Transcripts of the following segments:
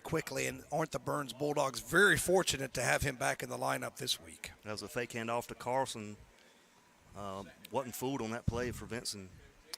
quickly, and aren't the Burns Bulldogs very fortunate to have him back in the lineup this week? That was a fake handoff to Carlson. Wasn't fooled on that play for Vincent.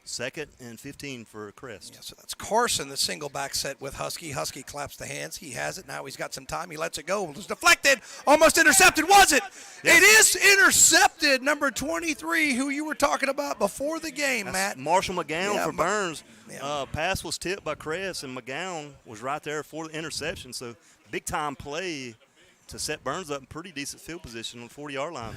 2nd and 15 for Crest. Yeah, so that's Carson, the single back set with Husky. Husky claps the hands. He has it. Now he's got some time. He lets it go. It was deflected. Almost intercepted. Was it? Yes. It is intercepted. Number 23, who you were talking about before the game, that's Matt. Marshall McGowan for Burns. Yeah. Pass was tipped by Crest, and McGowan was right there for the interception. So big-time play to set Burns up in pretty decent field position on the 40-yard line.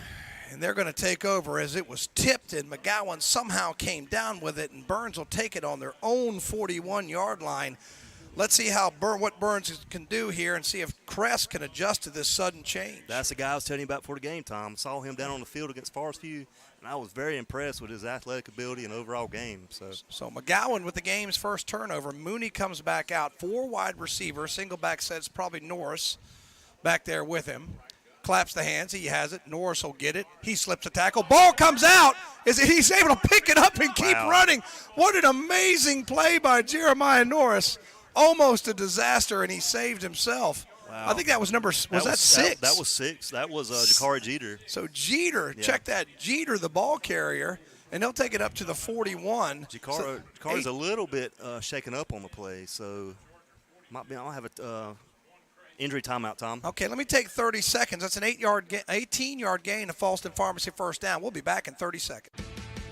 And they're going to take over as it was tipped, and McGowan somehow came down with it, and Burns will take it on their own 41-yard line. Let's see what Burns can do here and see if Crest can adjust to this sudden change. That's the guy I was telling you about for the game, Tom. Saw him down on the field against Forest View, and I was very impressed with his athletic ability and overall game. So McGowan with the game's first turnover. Mooney comes back out. 4 wide receiver. Single back says probably Norris back there with him. Claps the hands. He has it. Norris will get it. He slips a tackle. Ball comes out. He's able to pick it up and keep running. What an amazing play by Jeremiah Norris. Almost a disaster, and he saved himself. Wow. I think that was 6? That was 6. That was Jakari Jeter. So Jeter, check that. Jeter, the ball carrier, and he'll take it up to the 41. Jakari's a little bit shaken up on the play, so I'll have a injury timeout, Tom. Okay, let me take 30 seconds. That's an 18-yard gain to Falston Pharmacy first down. We'll be back in 30 seconds.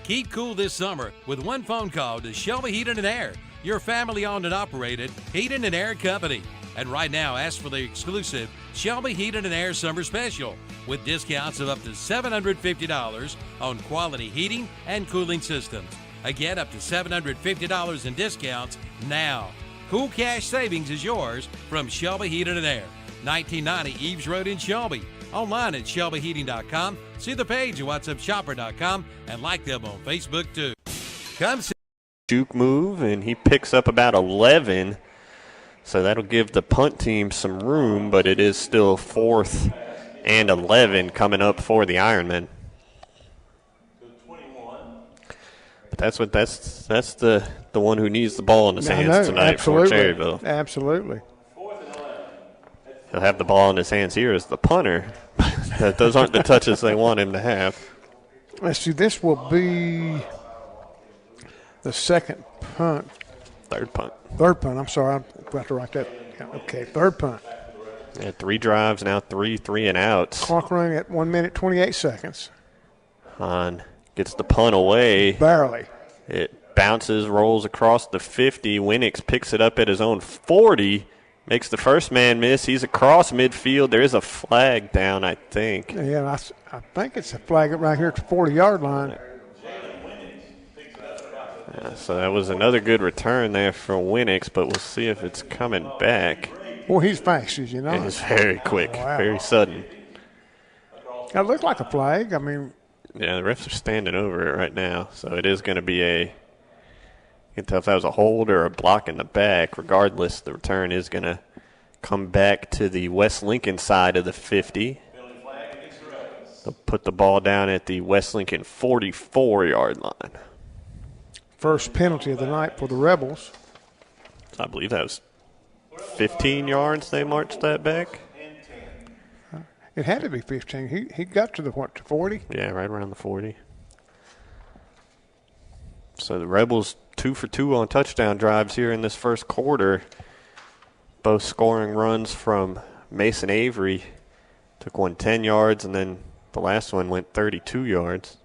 Keep cool this summer with one phone call to Shelby Heating and Air, your family-owned and operated heating and air company. And right now, ask for the exclusive Shelby Heating and Air Summer Special with discounts of up to $750 on quality heating and cooling systems. Again, up to $750 in discounts now. Cool cash savings is yours from Shelby Heating and Air, 1990 Eves Road in Shelby. Online at shelbyheating.com. See the page at whatsupshopper.com and like them on Facebook too. Come see. Juke move, and he picks up about 11. So that'll give the punt team some room, but it is still 4th and 11 coming up for the Ironmen. But that's the one who needs the ball in his hands tonight for Cherryville. Absolutely. He'll have the ball in his hands here as the punter. Those aren't the touches they want him to have. Let's see, this will be the second punt. Third punt. I'm sorry. I forgot to write that. Okay, third punt. Yeah, 3 drives, now 3 and outs. Clock running at 1 minute, 28 seconds. Hahn gets the punt away. Barely. It bounces, rolls across the 50. Winix picks it up at his own 40. Makes the first man miss. He's across midfield. There is a flag down, I think. Yeah, I think it's a flag right here at the 40-yard line. Yeah, so that was another good return there from Winix, but we'll see if it's coming back. Well, he's fast, as you know. It's very quick, very sudden. It looked like a flag. I mean. Yeah, the refs are standing over it right now, so it is going to be you can tell if that was a hold or a block in the back. Regardless, the return is going to come back to the West Lincoln side of the 50. They'll put the ball down at the West Lincoln 44-yard line. First penalty of the night for the Rebels. So I believe that was 15 yards they marched that back. It had to be 15. He got to the 40? Yeah, right around the 40. So the Rebels 2 for 2 on touchdown drives here in this first quarter. Both scoring runs from Mason Avery. Took one 10 yards, and then the last one went 32 yards.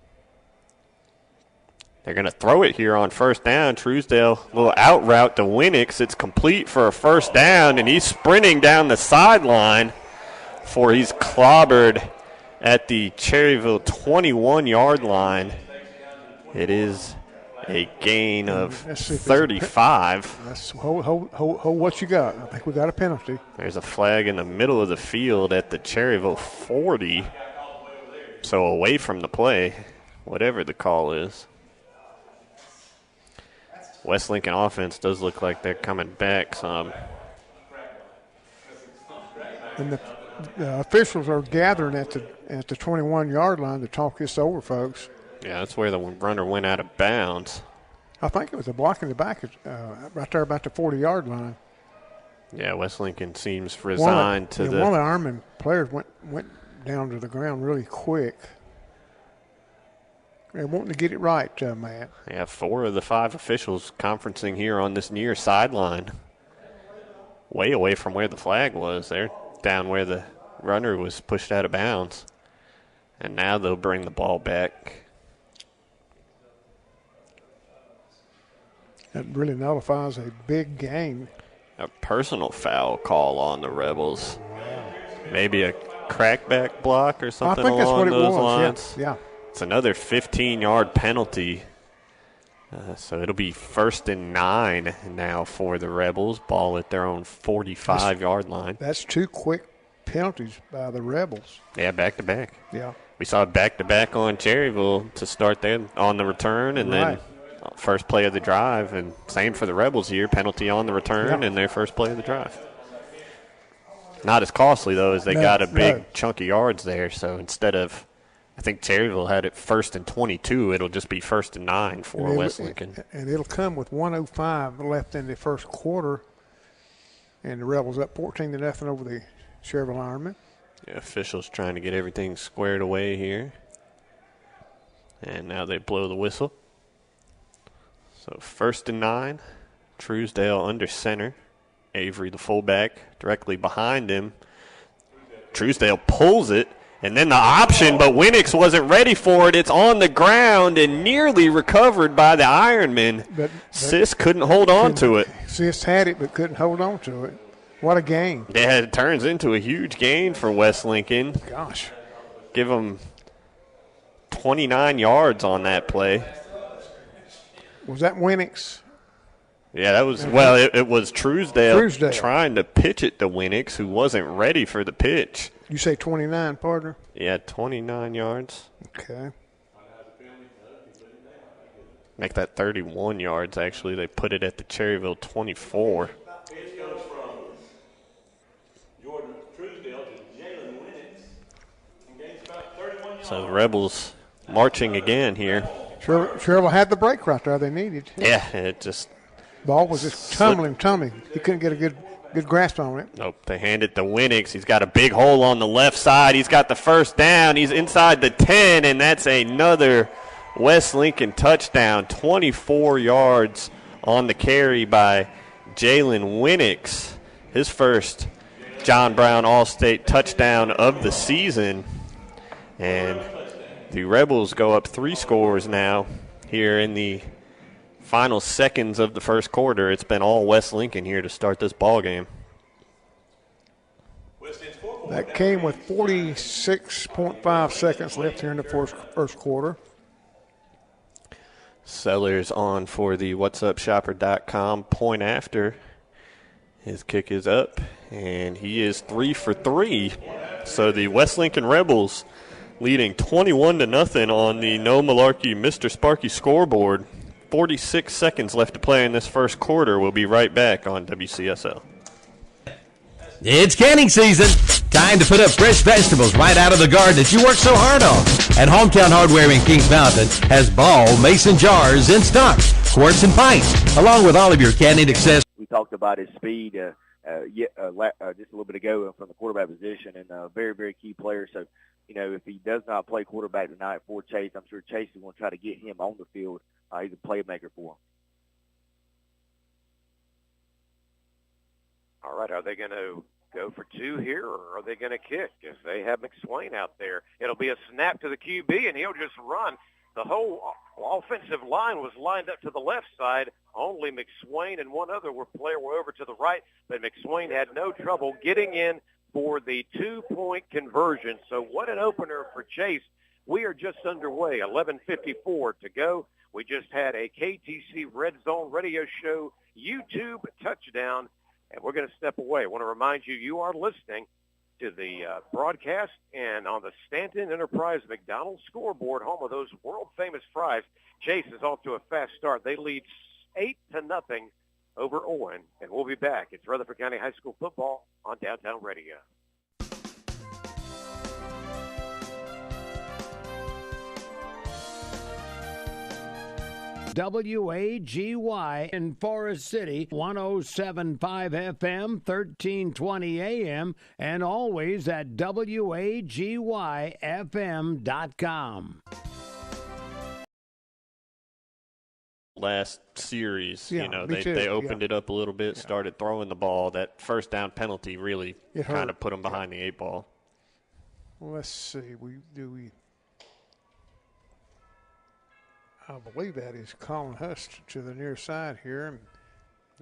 They're going to throw it here on first down. Truesdale, little out route to Winix. It's complete for a first down, and he's sprinting down the sideline before he's clobbered at the Cherryville 21-yard line. It is a gain of 35. Hold what you got. I think we got a penalty. There's a flag in the middle of the field at the Cherryville 40. So away from the play, whatever the call is. West Lincoln offense does look like they're coming back some. And the officials are gathering at the 21-yard line to talk this over, folks. Yeah, that's where the runner went out of bounds. I think it was a block in the back right there about the 40-yard line. Yeah, West Lincoln seems resigned to the. One of the Ironman players went down to the ground really quick. They're wanting to get it right, Matt. Yeah, 4 of the 5 officials conferencing here on this near sideline. Way away from where the flag was. They're down where the runner was pushed out of bounds. And now they'll bring the ball back. That really nullifies a big game. A personal foul call on the Rebels. Maybe a crackback block or something along those lines. Yeah. It's another 15-yard penalty. So it'll be 1st and 9 now for the Rebels. Ball at their own 45-yard line. That's 2 quick penalties by the Rebels. Yeah, back-to-back. Yeah. We saw back-to-back on Cherryville to start there on the return, and then first play of the drive. And same for the Rebels here, penalty on the return and their first play of the drive. Not as costly, though, as they got a big chunk of yards there. So instead of, I think Cherryville had it 1st and 22, it'll just be 1st and 9 for West Lincoln. And it'll come with 1:05 left in the first quarter, and the Rebels up 14-0 over the Cherryville Ironmen. Yeah, officials trying to get everything squared away here. And now they blow the whistle. So 1st and 9, Truesdale under center. Avery, the fullback, directly behind him. Truesdale pulls it, and then the option, but Winnick wasn't ready for it. It's on the ground and nearly recovered by the Ironman. But Sis couldn't hold on to it. Sis had it but couldn't hold on to it. What a game. Yeah, it turns into a huge gain for West Lincoln. Gosh. Give them 29 yards on that play. Was that Winnick's? Yeah, that was, well, it was Truesdale trying to pitch it to Winnick, who wasn't ready for the pitch. You say 29, partner? Yeah, 29 yards. Okay. Make that 31 yards, actually. They put it at the Cherryville 24. So the Rebels marching again here. Cherryville had the break right there they needed. Yeah, it just ball was just tumbling. He couldn't get a good grasp on it. Nope, they hand it to Winnick. He's got a big hole on the left side. He's got the first down. He's inside the 10, and that's another West Lincoln touchdown. 24 yards on the carry by Jalen Winnick. His first John Brown All-State touchdown of the season. And the Rebels go up 3 scores now here in the final seconds of the first quarter. It's been all West Lincoln here to start this ball game. That came with 46.5 seconds left here in the first quarter. Sellers on for the whatsupshopper.com point after. His kick is up, and he is 3 for 3. So the West Lincoln Rebels leading 21-0 on the No Malarkey Mr. Sparky scoreboard. 46 seconds left to play in this first quarter. We'll be right back on WCSL. It's canning season. Time to put up fresh vegetables right out of the garden that you work so hard on. And Hometown Hardware in Kings Mountain has Ball mason jars in stock, quarts and pints, along with all of your canning accessories. We talked about his speed just a little bit ago from the quarterback position, and a very, very key player. So, you know, if he does not play quarterback tonight for Chase, I'm sure Chase is going to try to get him on the field. He's a playmaker for him. All right, are they going to go for 2 here, or are they going to kick? If they have McSwain out there, it'll be a snap to the QB, and he'll just run. The whole offensive line was lined up to the left side. Only McSwain and one other player were over to the right, but McSwain had no trouble getting in for the 2-point conversion. So what an opener for Chase. We are just underway, 11:54 to go. We just had a KTC Redzone radio show YouTube touchdown, and we're going to step away. I want to remind you, you are listening to the broadcast and on the Stanton Enterprise McDonald's scoreboard, home of those world-famous fries. Chase is off to a fast start. They lead 8-0 over Owen, and we'll be back. It's Rutherford County High School football on Downtown Radio. WAGY in Forest City, 107.5 FM, 1320 AM, and always at WAGYFM.com. Last series, Yeah, they opened it up a little bit, started throwing the ball. That first down penalty really kind of put them behind the 8 ball. Well, let's see. I believe that is Colin Hust to the near side here.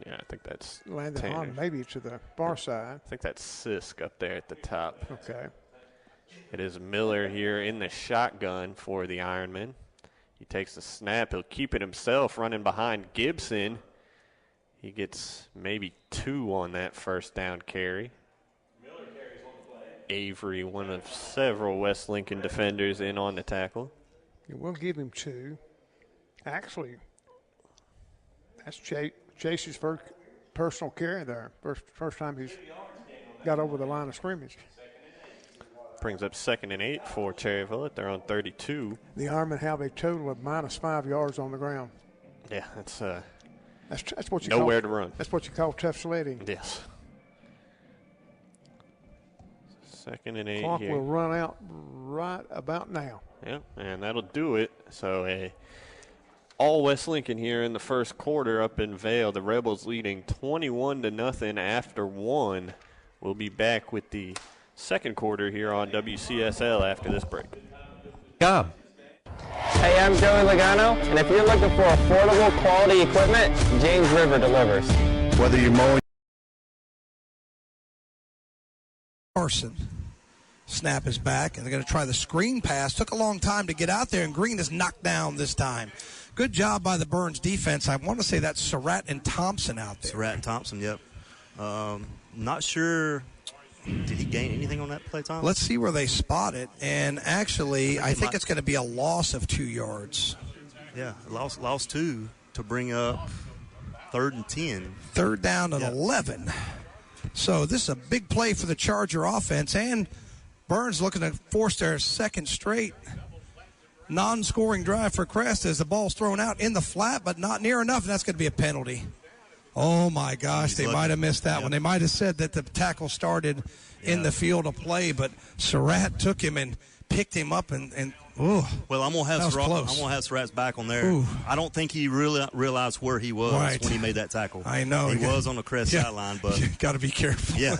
Yeah, I think that's Landon Tanner. Hahn maybe to the far side. I think that's Sisk up there at the top. Okay. It is Miller here in the shotgun for the Ironman. He takes the snap. He'll keep it himself, running behind Gibson. He gets maybe 2 on that first down carry. Avery, one of several West Lincoln defenders, in on the tackle. Yeah, we'll give him 2. Actually, that's Chase's first personal carry there. First time he's got over the line of scrimmage. Brings up 2nd and 8 for Cherryville. They're on 32. The Ironmen have a total of -5 yards on the ground. Yeah, that's what you nowhere call, to run. That's what you call tough sledding. Yes. 2nd and 8 Clock here. will run out right about now. Yeah, and that'll do it. So all West Lincoln here in the first quarter up in Vail. The Rebels leading 21-0 after 1. We'll be back with the second quarter here on WCSL after this break. Hey, I'm Joey Logano, and if you're looking for affordable quality equipment, James River delivers. Whether you're mowing. Carson. Snap is back, and they're going to try the screen pass. Took a long time to get out there, and Green is knocked down this time. Good job by the Burns defense. I want to say that's Surratt and Thompson out there. Surratt and Thompson, yep. Not sure. Did he gain anything on that play, Tom? Let's see where they spot it. And actually, I think it's going to be a loss of 2 yards. Yeah, lost 2 to bring up 3rd and 10. 3rd down and 11. So this is a big play for the Charger offense. And Burns looking to force their second straight non-scoring drive for Crest as the ball's thrown out in the flat, but not near enough, and that's going to be a penalty. Oh, my gosh, they might have missed that one. They might have said that the tackle started in the field of play, but Surratt took him and picked him up and ooh. Well, I'm going to have Surratt's back on there. Ooh. I don't think he really realized where he was when he made that tackle. I know. He was on the Crest sideline, but you got to be careful. Yeah,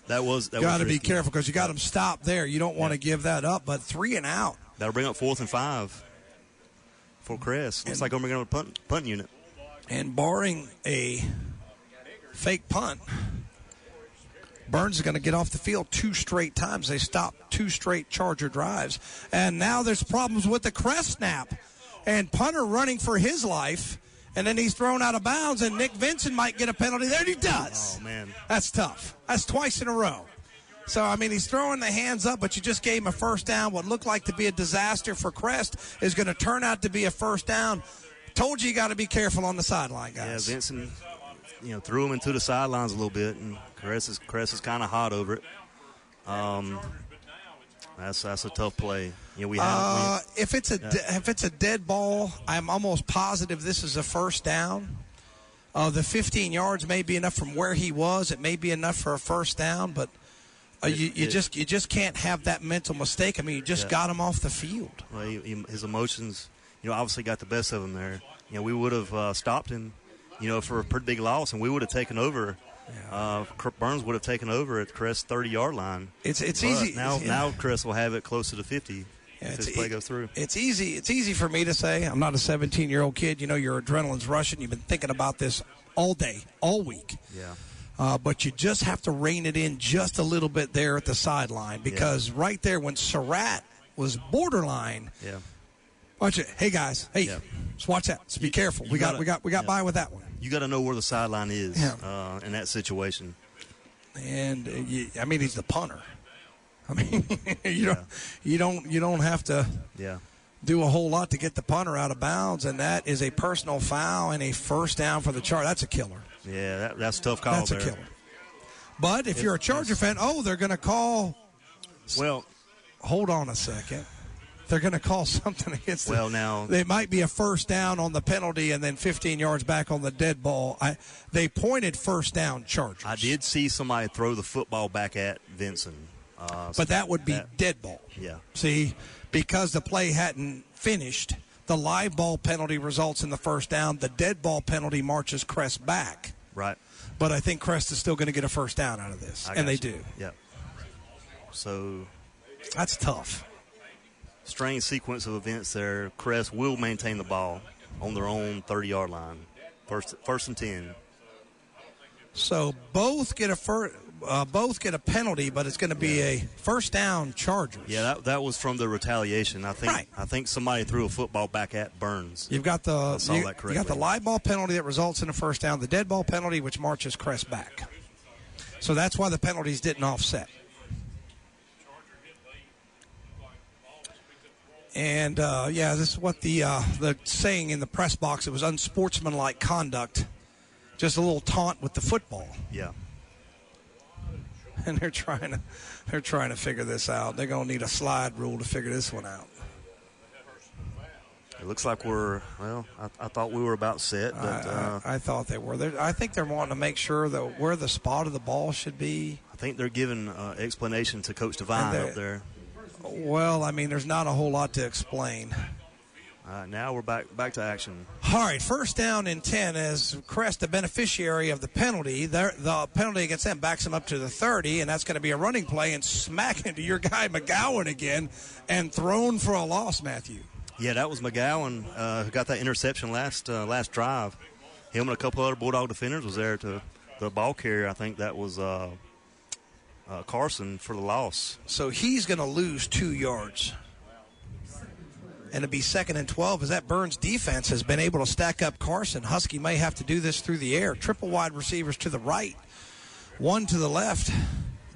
that was got to be careful because you got him stopped there. You don't want to give that up, but 3 and out. That'll bring up 4th and 5 for Crest. Looks like they're going to punt unit. And barring a fake punt, Burns is going to get off the field 2 straight times. They stopped 2 straight Charger drives. And now there's problems with the Crest snap. And punter running for his life. And then he's thrown out of bounds, and Nick Vincent might get a penalty there, and he does. Oh, man. That's tough. That's twice in a row. So, I mean, he's throwing the hands up, but you just gave him a first down. What looked like to be a disaster for Crest is going to turn out to be a first down. Told you got to be careful on the sideline, guys. Yeah, Vincent, threw him into the sidelines a little bit, and Crest is kind of hot over it. That's a tough play. If it's a dead ball, I'm almost positive this is a first down. The 15 yards may be enough from where he was. It may be enough for a first down, but you just can't have that mental mistake. I mean, you just got him off the field. Well, his emotions, obviously got the best of him there. We would have stopped him, for a pretty big loss, and we would have taken over. Burns would have taken over at Crest's 30-yard line. It's easy. Now Crest will have it close to the 50 if this play goes through. It's easy for me to say. I'm not a 17-year-old kid. Your adrenaline's rushing. You've been thinking about this all day, all week. Yeah. But you just have to rein it in just a little bit there at the sideline because right there when Surratt was borderline. Yeah. Watch it. Hey guys. Hey, just watch that. Just be careful. We got by with that one. You got to know where the sideline is in that situation. And he's the punter. I mean, you don't have to do a whole lot to get the punter out of bounds, and that is a personal foul and a first down for the Chargers. That's a killer. Yeah, that's a tough call. That's a killer. But if you're a Charger fan, they're going to call. Well, hold on a second. they're going to call something against Well, now it might be a first down on the penalty and then 15 yards back on the dead ball. They pointed first down Chargers. I did see somebody throw the football back at Vinson. But that would be dead ball. Yeah. See, because the play hadn't finished, the live ball penalty results in the first down. The dead ball penalty marches Crest back. Right. But I think Crest is still going to get a first down out of this, and they do. Yeah. So that's tough. Strange sequence of events there. Crest will maintain the ball on their own 30-yard line. First and 10. So both get a penalty, but it's going to be a first down Chargers. Yeah, that was from the retaliation. I think Right. I think somebody threw a football back at Burns. You've got the you got the live ball penalty that results in a first down, the dead ball penalty which marches Crest back. So that's why the penalties didn't offset. And this is what the saying in the press box. It was unsportsmanlike conduct, just a little taunt with the football. Yeah. And they're trying to figure this out. They're going to need a slide rule to figure this one out. It looks like I thought we were about set, but I thought they were. I think they're wanting to make sure that where the spot of the ball should be. I think they're giving explanation to Coach Devine up there. Well, I mean, there's not a whole lot to explain. Now we're back to action. All right, first down and 10 as Crest, the beneficiary of the penalty. The penalty against them backs them up to the 30, and that's going to be a running play and smack into your guy McGowan again and thrown for a loss, Matthew. Yeah, that was McGowan who got that interception last drive. Him and a couple other Bulldog defenders was there to the ball carrier. I think that was Carson for the loss. So he's going to lose 2 yards. And it'll be 2nd and 12 as that Burns defense has been able to stack up Carson. Husky may have to do this through the air. Triple wide receivers to the right, 1 to the left.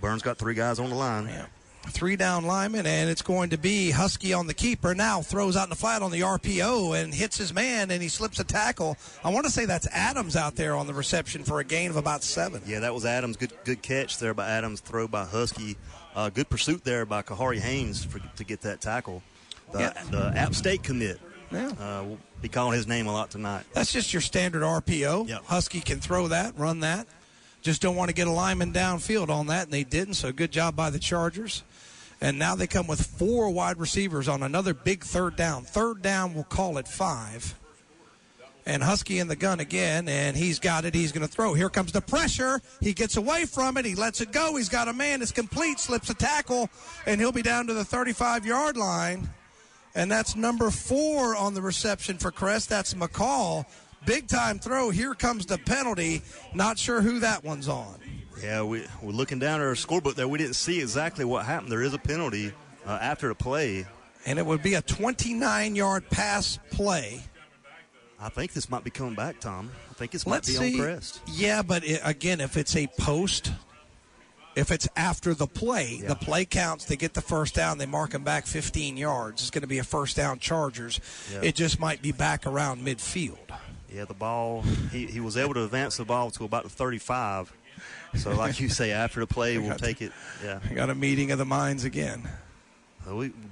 Burns got 3 guys on the line. Yeah. 3 down linemen, and it's going to be Husky on the keeper. Now throws out in the flat on the RPO and hits his man, and he slips a tackle. I want to say that's Adams out there on the reception for a gain of about 7. Yeah, that was Adams. Good catch there by Adams. Throw by Husky. Good pursuit there by Kahari Haynes to get that tackle. The App State commit. Yeah. We'll be calling his name a lot tonight. That's just your standard RPO. Yep. Husky can throw that, run that. Just don't want to get a lineman downfield on that, and they didn't, so good job by the Chargers. And now they come with 4 wide receivers on another big third down. Third down, we'll call it 5. And Husky in the gun again, and he's got it. He's going to throw. Here comes the pressure. He gets away from it. He lets it go. He's got a man. It's complete. Slips a tackle, and he'll be down to the 35-yard line. And that's number 4 on the reception for Crest. That's McCall. Big-time throw. Here comes the penalty. Not sure who that one's on. Yeah, we're looking down at our scorebook there. We didn't see exactly what happened. There is a penalty after the play. And it would be a 29-yard pass play. I think this might be coming back, Tom. I think this might be on Crest. Yeah, but again, if it's a post, if it's after the play, the play counts. They get the first down. They mark them back 15 yards. It's going to be a first down Chargers. Yeah. It just might be back around midfield. Yeah, the ball, he was able to advance the ball to about the 35. So, like you say, after the play, we'll take it. Yeah, I got a meeting of the minds again.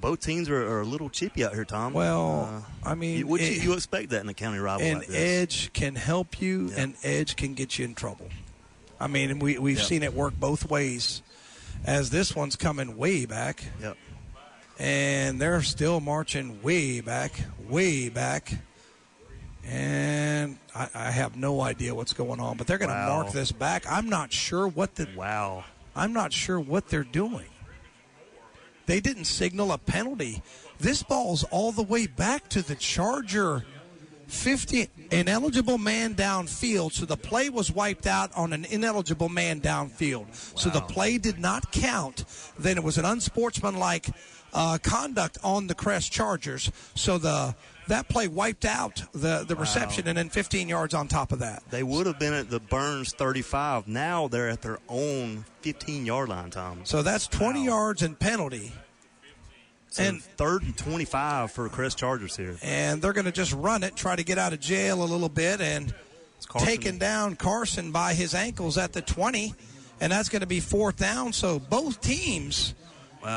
Both teams are a little chippy out here, Tom. Well, I mean, you expect that in a county rival like this. An edge can help you, and edge can get you in trouble. I mean, we've seen it work both ways. As this one's coming way back, and they're still marching way back, and I have no idea what's going on. But they're going to mark this back. I'm not sure what they're doing. They didn't signal a penalty. This ball's all the way back to the Charger 50, ineligible man downfield. So the play was wiped out on an ineligible man downfield. So the play did not count. Then it was an unsportsmanlike conduct on the Crest Chargers. So that play wiped out the reception, and then 15 yards on top of that. They would have been at the Burns 35. Now they're at their own 15-yard line, Tom. So that's 20 yards and penalty. So and 3rd and 25 for Crest Chargers here. And they're going to just run it, try to get out of jail a little bit, and taking down Carson by his ankles at the 20. And that's going to be 4th down. So both teams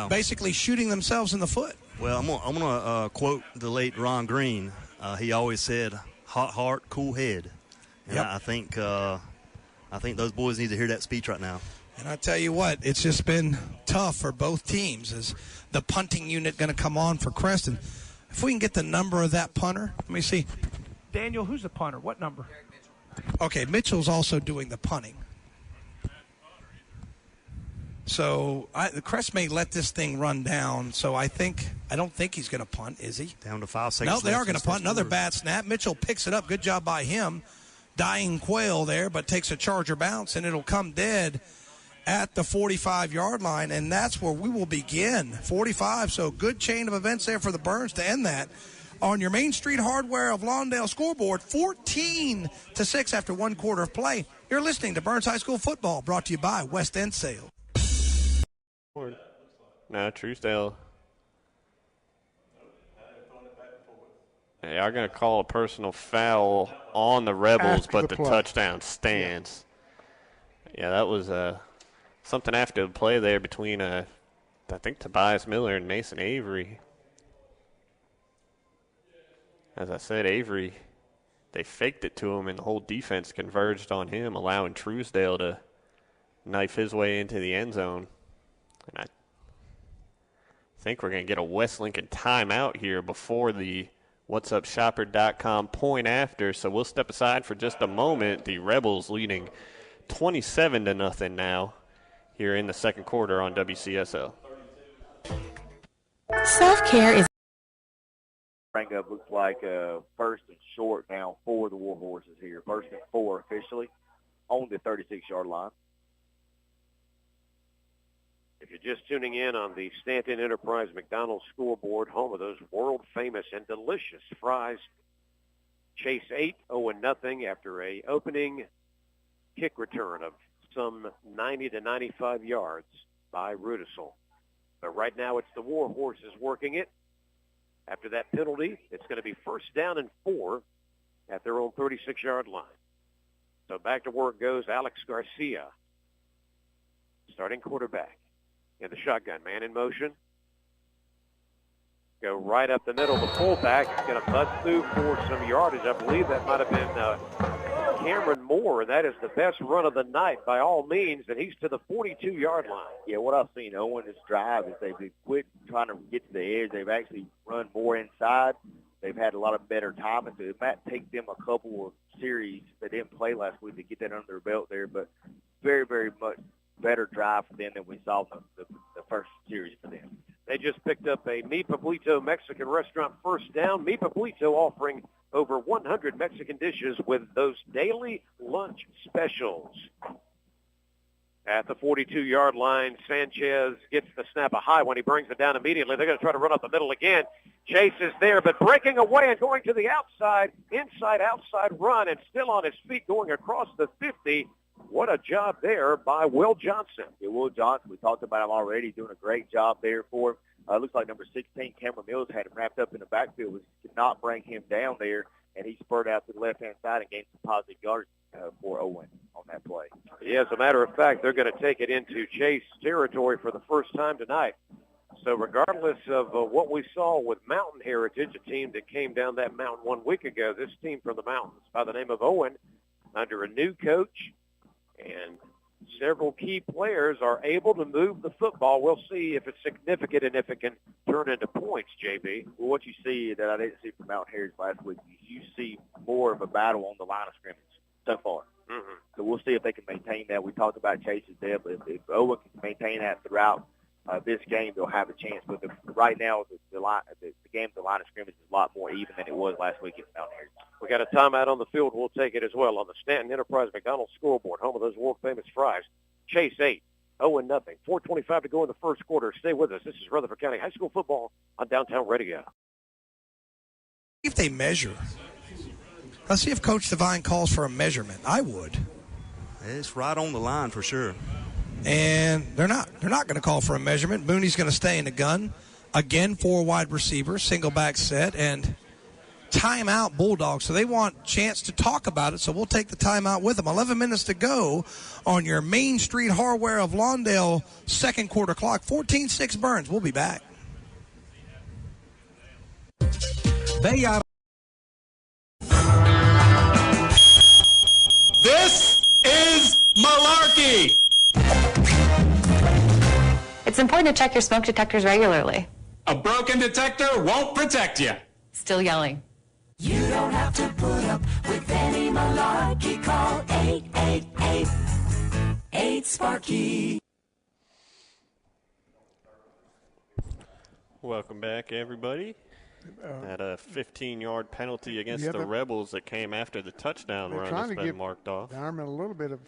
basically shooting themselves in the foot. Well, I'm gonna quote the late Ron Green. He always said, "Hot heart, cool head." And Yep. I think those boys need to hear that speech right now. And I tell you what, it's just been tough for both teams. Is the punting unit going to come on for Creston? If we can get the number of that punter, let me see. Daniel, who's the punter? What number? Okay, Mitchell's also doing the punting. So the Crest may let this thing run down. So I don't think he's going to punt, is he? Down to 5 seconds. No, they are going to punt. Another bad snap. Mitchell picks it up. Good job by him. Dying quail there, but takes a Charger bounce, and it'll come dead at the 45-yard line, and that's where we will begin. 45, so good chain of events there for the Burns to end that. On your Main Street Hardware of Lawndale scoreboard, 14-6 after 1 quarter of play. You're listening to Burns High School football, brought to you by West End Sales. No, Truesdale. They are going to call a personal foul on the Rebels, After but the the play. touchdown stands. Yeah, that was something after the play there between, I think, Tobias Miller and Mason Avery. As I said, Avery, they faked it to him, and the whole defense converged on him, allowing Truesdale to knife his way into the end zone. And I think we're going to get a West Lincoln timeout here before the whatsupshopper.com point after. So we'll step aside for just a moment. The Rebels leading 27-0 now here in the second quarter on WCSL. Self-care is Bring up looks like first and short now for the War Horses here. First and 4 officially on the 36-yard line. If you're just tuning in on the Stanton Enterprise McDonald's scoreboard, home of those world-famous and delicious fries, Chase 8, 0-0 after a opening kick return of some 90 to 95 yards by Rudisell. But right now it's the War Horses working it. After that penalty, it's going to be first down and 4 at their own 36-yard line. So back to work goes Alex Garcia, starting quarterback. In the shotgun, man in motion. Go right up the middle. The fullback is going to bust through for some yardage. I believe that might have been Cameron Moore. That is the best run of the night by all means, and he's to the 42-yard line. Yeah, what I've seen Owen this drive is they've quit trying to get to the edge. They've actually run more inside. They've had a lot of better timing, so it might take them a couple of series they didn't play last week to get that under their belt there, but very, very much better drive for them than we saw the first series for them. They just picked up a Mi Pablito Mexican restaurant first down. Mi Pablito offering over 100 Mexican dishes with those daily lunch specials. At the 42-yard line, Sanchez gets the snap a high one. He brings it down immediately. They're going to try to run up the middle again. Chase is there, but breaking away and going to the outside, inside-outside run, and still on his feet going across the 50. What a job there by Will Johnson. Yeah, Will Johnson, we talked about him already, doing a great job there for him. Looks like number 16, Cameron Mills, had him wrapped up in the backfield, which could not bring him down there, and he spurred out to the left-hand side and gained some positive yards for Owen on that play. Yeah, as a matter of fact, they're going to take it into Chase territory for the first time tonight. So regardless of what we saw with Mountain Heritage, a team that came down that mountain 1 week ago, this team from the mountains by the name of Owen, under a new coach, and several key players are able to move the football. We'll see if it's significant and if it can turn into points, JB. Well, what you see that I didn't see from Mount Heritage last week, you see more of a battle on the line of scrimmage so far. Mm-hmm. So we'll see if they can maintain that. We talked about Chase's depth, but if Owen can maintain that throughout this game, they'll have a chance. But right now, the game of the line of scrimmage is a lot more even than it was last week at Mount Heritage. We got a timeout on the field. We'll take it as well on the Stanton Enterprise McDonald's scoreboard, home of those world-famous fries. Chase 8, 0-0. 4:25 to go in the first quarter. Stay with us. This is Rutherford County High School football on Downtown Radio. If they measure, let's see if Coach Devine calls for a measurement. I would. It's right on the line for sure. And they're not going to call for a measurement. Mooney's going to stay in the gun. Again, 4 wide receivers, single back set, and timeout Bulldogs. So they want a chance to talk about it, so we'll take the timeout with them. 11 minutes to go on your Main Street Hardware of Lawndale second quarter clock. 14-6 Burns. We'll be back. Bay Auto. This is malarkey. It's important to check your smoke detectors regularly. A broken detector won't protect you. Still yelling. You don't have to put up with any malarkey. Call 888-8-SPARKY. Welcome back, everybody. Had a 15-yard penalty against the Rebels that came after the touchdown run has been marked off. The Ironmen a little bit of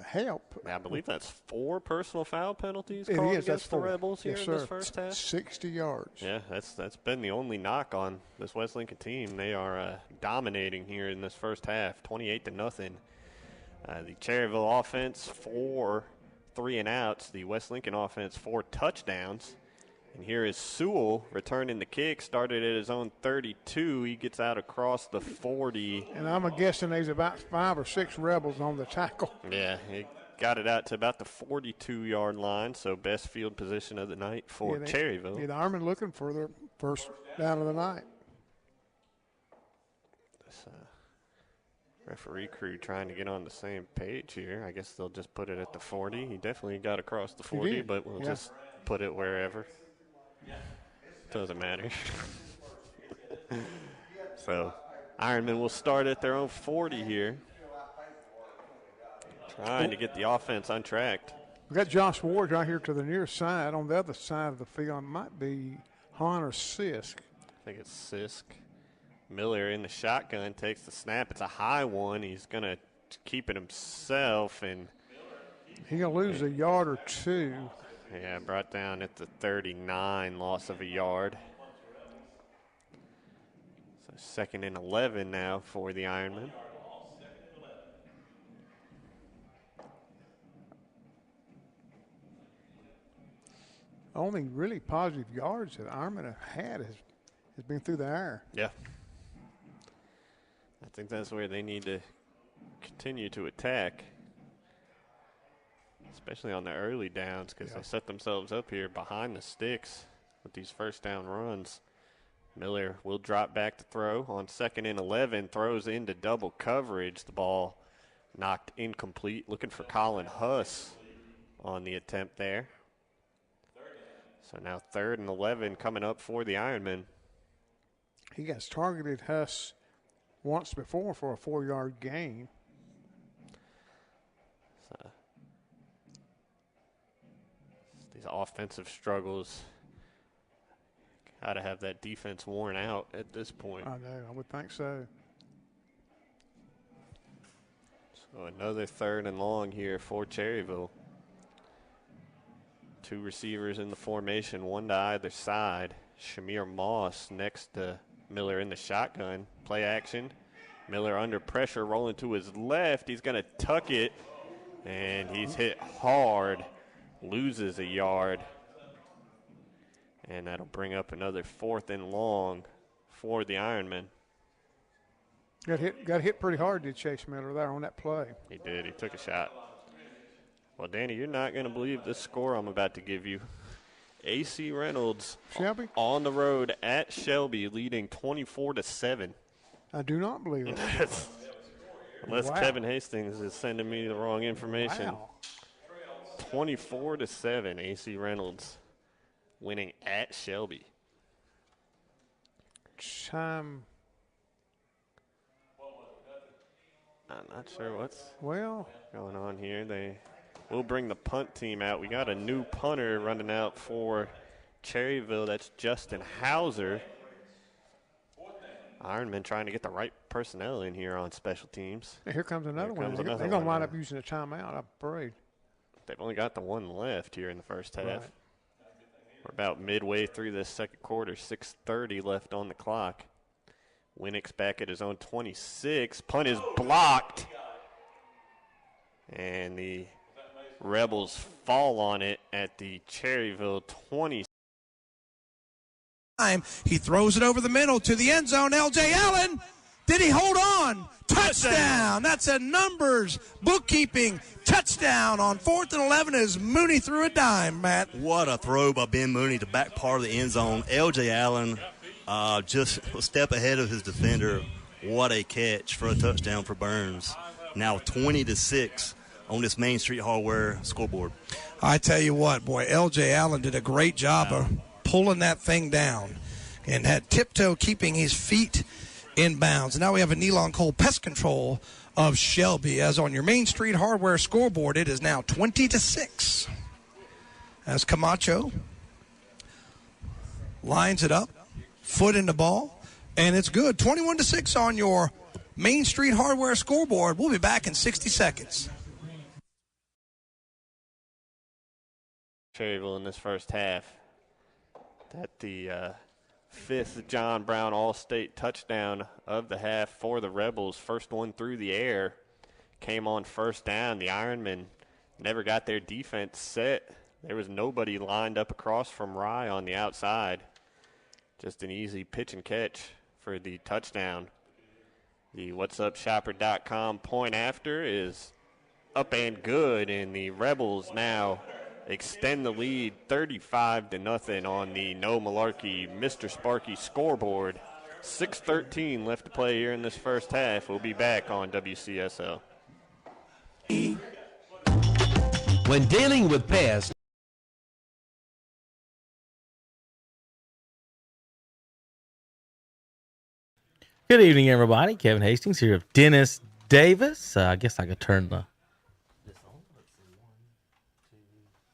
help. I believe that's 4 personal foul penalties called against the Rebels here in this first half. 60 yards. Yeah, that's been the only knock on this West Lincoln team. They are dominating here in this first half, 28-0. The Cherryville offense 4 3-and-outs. The West Lincoln offense 4 touchdowns. And here is Sewell returning the kick. Started at his own 32. He gets out across the 40. And I'm guessing there's about 5 or 6 Rebels on the tackle. Yeah, he got it out to about the 42-yard line, so best field position of the night for Cherryville. Yeah, the Ironmen looking for their first down of the night. This referee crew trying to get on the same page here. I guess they'll just put it at the 40. He definitely got across the 40, but we'll just put it wherever. Doesn't matter. So, Ironman will start at their own 40 here. Trying to get the offense untracked. We got Josh Ward right here to the near side. On the other side of the field, it might be Hahn or Sisk. I think it's Sisk. Miller in the shotgun takes the snap. It's a high one. He's going to keep it himself. And he's going to lose a yard or 2. Yeah, brought down at the 39, loss of a yard. So 2nd and 11 now for the Ironmen. Only really positive yards that Ironmen have had has been through the air. Yeah. I think that's where they need to continue to attack. Especially on the early downs, because they set themselves up here behind the sticks with these first down runs. Miller will drop back to throw on 2nd and 11, throws into double coverage. The ball knocked incomplete. Looking for Colin Huss on the attempt there. So now 3rd and 11 coming up for the Ironmen. He has targeted Huss once before for a 4-yard gain. These offensive struggles, got to have that defense worn out at this point. I know, I would think so. So another 3rd and long here for Cherryville. 2 receivers in the formation, 1 to either side. Shamir Moss next to Miller in the shotgun. Play action. Miller under pressure, rolling to his left. He's going to tuck it, and he's hit hard. Loses a yard, and that'll bring up another 4th and long for the Ironmen. Got hit pretty hard, did Chase Miller there on that play. He did. He took a shot. Well, Danny, you're not going to believe this score I'm about to give you. AC Reynolds Shelby on the road at Shelby, leading 24-7. I do not believe it. Unless Kevin Hastings is sending me the wrong information. Wow. 24-7, AC Reynolds winning at Shelby. I'm not sure what's going on here. They will bring the punt team out. We got a new punter running out for Cherryville. That's Justin Hauser. Ironman trying to get the right personnel in here on special teams. Hey, here comes another one. They're going to wind up using a timeout, I'm afraid. They've only got the one left here in the first half. Right. We're about midway through this second quarter, 6:30 left on the clock. Winnick's back at his own 26. Punt is blocked. And the Rebels fall on it at the Cherryville 20. He throws it over the middle to the end zone. L.J. Allen. Did he hold on? Touchdown. That's a numbers bookkeeping touchdown on 4th and 11 as Mooney threw a dime, Matt. What a throw by Ben Mooney to back part of the end zone. L.J. Allen just a step ahead of his defender. What a catch for a touchdown for Burns. Now 20-6 on this Main Street Hardware scoreboard. I tell you what, boy, L.J. Allen did a great job of pulling that thing down and had tiptoe keeping his feet in bounds. And now we have a Nealon Cole pest control of Shelby. As on your Main Street Hardware scoreboard, it is now 20-6. As Camacho lines it up, foot in the ball, and it's good. 21-6 on your Main Street Hardware scoreboard. We'll be back in 60 seconds. Cherryville in this first half. That the fifth John Brown All-State touchdown of the half for the Rebels. First one through the air. Came on first down. The Ironmen never got their defense set. There was nobody lined up across from Rye on the outside. Just an easy pitch and catch for the touchdown. The whatsupshopper.com point after is up and good, and the Rebels now extend the lead 35-0 on the No Malarkey Mr. Sparky scoreboard. 6:13 left to play here in this first half. We'll be back on WCSL. When dealing with pests, good evening, everybody. Kevin Hastings here with Dennis Davis. I guess I could turn this on.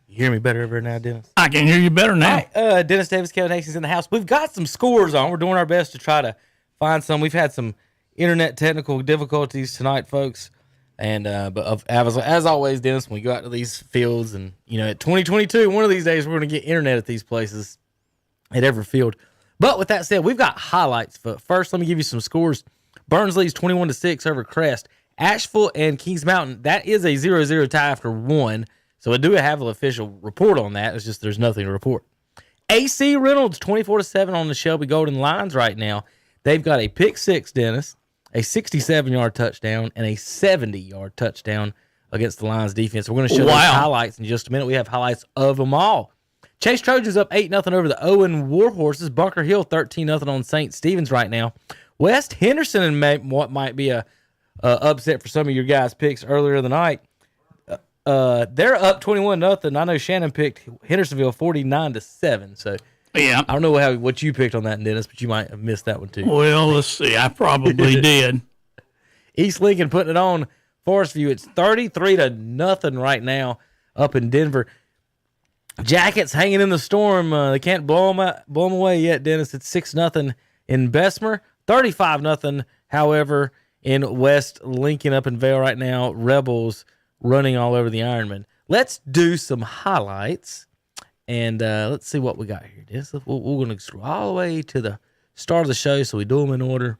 You hear me better over now, Dennis? I can hear you better now. All right, Dennis Davis, Kevin Hastings in the house. We've got some scores on. We're doing our best to try to find some. We've had some internet technical difficulties tonight, folks. And but as always, Dennis, when we go out to these fields, and at 2022, one of these days we're going to get internet at these places, at every field. But with that said, we've got highlights. First, let me give you some scores. Burns leads 21-6 over Crest. Asheville and Kings Mountain, that is a 0-0 tie after one. So I do have an official report on that. It's just there's nothing to report. AC Reynolds 24-7 on the Shelby Golden Lions right now. They've got a pick six, Dennis, a 67-yard touchdown, and a 70-yard touchdown against the Lions defense. We're going to show those highlights in just a minute. We have highlights of them all. Chase Trojans up 8-0 over the Owen Warhorses. Bunker Hill 13-0 on St. Stephen's right now. West Henderson and what might be a upset for some of your guys' picks earlier in the night. They're up 21-0. I know Shannon picked Hendersonville 49-7. So yeah, I don't know what you picked on that, Dennis, but you might have missed that one too. Well, let's see. I probably did. East Lincoln putting it on Forest View. It's 33-0 right now up in Denver. Jackets hanging in the storm. They can't blow them away yet, Dennis. It's 6-0 in Bessemer. 35-0, however, in West Lincoln up in Vale right now. Rebels running all over the Ironman. Let's do some highlights, and let's see what we got here, Dennis. We're going to scroll all the way to the start of the show, so we do them in order.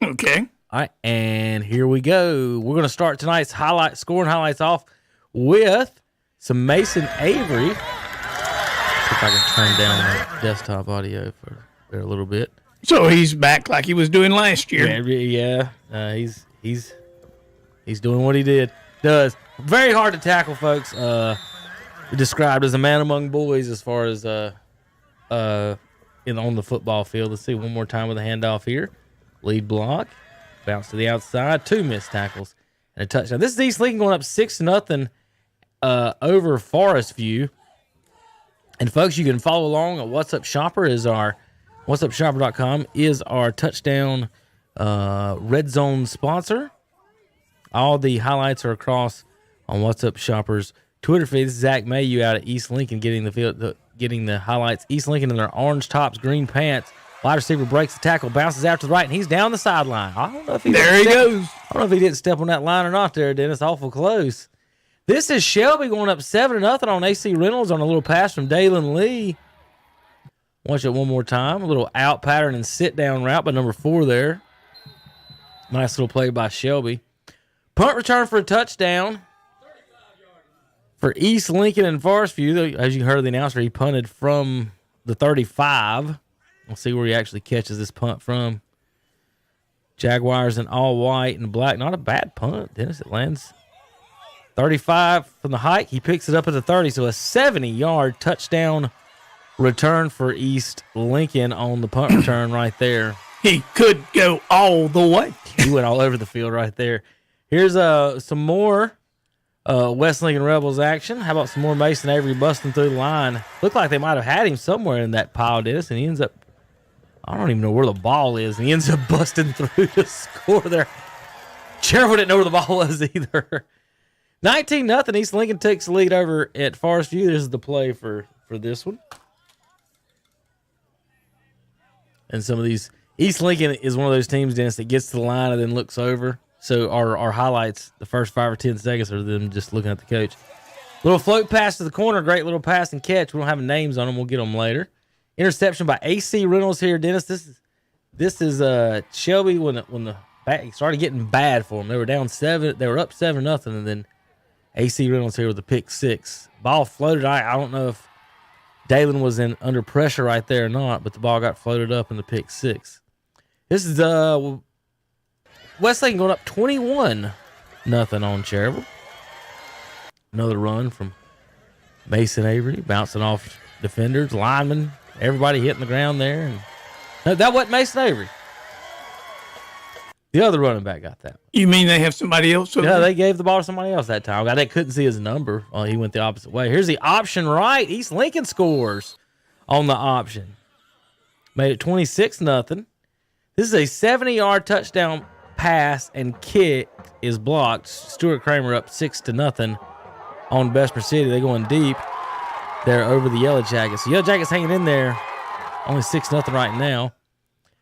Okay. All right, and here we go. We're going to start tonight's scoring highlights off with some Mason Avery. See if I can turn down the desktop audio for a little bit. So he's back like he was doing last year. Yeah. He's doing what he does. Very hard to tackle, folks. Described as a man among boys as far as on the football field. Let's see one more time with a handoff here. Lead block, bounce to the outside, 2 missed tackles and a touchdown. This is East Lincoln going up 6-0 over Forest View. And folks, you can follow along at What's Up Shopper whatsupshopper.com is our touchdown red zone sponsor. All the highlights are across on What's Up Shopper's Twitter feed. This is Zach Mayu out at East Lincoln getting the highlights. East Lincoln in their orange tops, green pants. Wide receiver breaks the tackle, bounces out to the right, and he's down the sideline. I don't know if he goes. I don't know if he didn't step on that line or not there, Dennis. Awful close. This is Shelby going up 7-0 on AC Reynolds on a little pass from Dalen Lee. Watch it one more time. A little out pattern and sit down route by number 4 there. Nice little play by Shelby. Punt return for a touchdown for East Lincoln and Forest View. As you heard the announcer, he punted from the 35. We'll see where he actually catches this punt from. Jaguars in all white and black. Not a bad punt, Dennis. It lands 35 from the hike. He picks it up at the 30, so a 70-yard touchdown return for East Lincoln on the punt return right there. He could go all the way. He went all over the field right there. Here's some more West Lincoln Rebels action. How about some more Mason Avery busting through the line? Looked like they might have had him somewhere in that pile, Dennis, and he ends up, I don't even know where the ball is, and he ends up busting through to score there. Cherville didn't know where the ball was either. 19-0. East Lincoln takes the lead over at Forest View. This is the play for this one. And some of these, East Lincoln is one of those teams, Dennis, that gets to the line and then looks over. So our highlights, the first 5 or 10 seconds, are them just looking at the coach. Little float pass to the corner, great little pass and catch. We don't have names on them. We'll get them later. Interception by AC Reynolds here, Dennis. This is Shelby when the back started getting bad for them. They were down 7. They were up 7-0, and then AC Reynolds here with a pick 6. Ball floated. I don't know if Dalen was under pressure right there or not, but the ball got floated up in the pick 6. This is West Lincoln going up 21-0 on Cherville. Another run from Mason Avery, bouncing off defenders, linemen, everybody hitting the ground there. And no, that wasn't Mason Avery. The other running back got that. You mean they have somebody else? Yeah, they gave the ball to somebody else that time. They couldn't see his number. Oh, he went the opposite way. Here's the option right. East Lincoln scores on the option. Made it 26-0. This is a 70-yard touchdown pass and kick is blocked. Stuart Kramer up 6-0 on Bessemer City. They're going deep. They're over the Yellow Jackets. The Yellow Jackets hanging in there. Only 6-0 right now.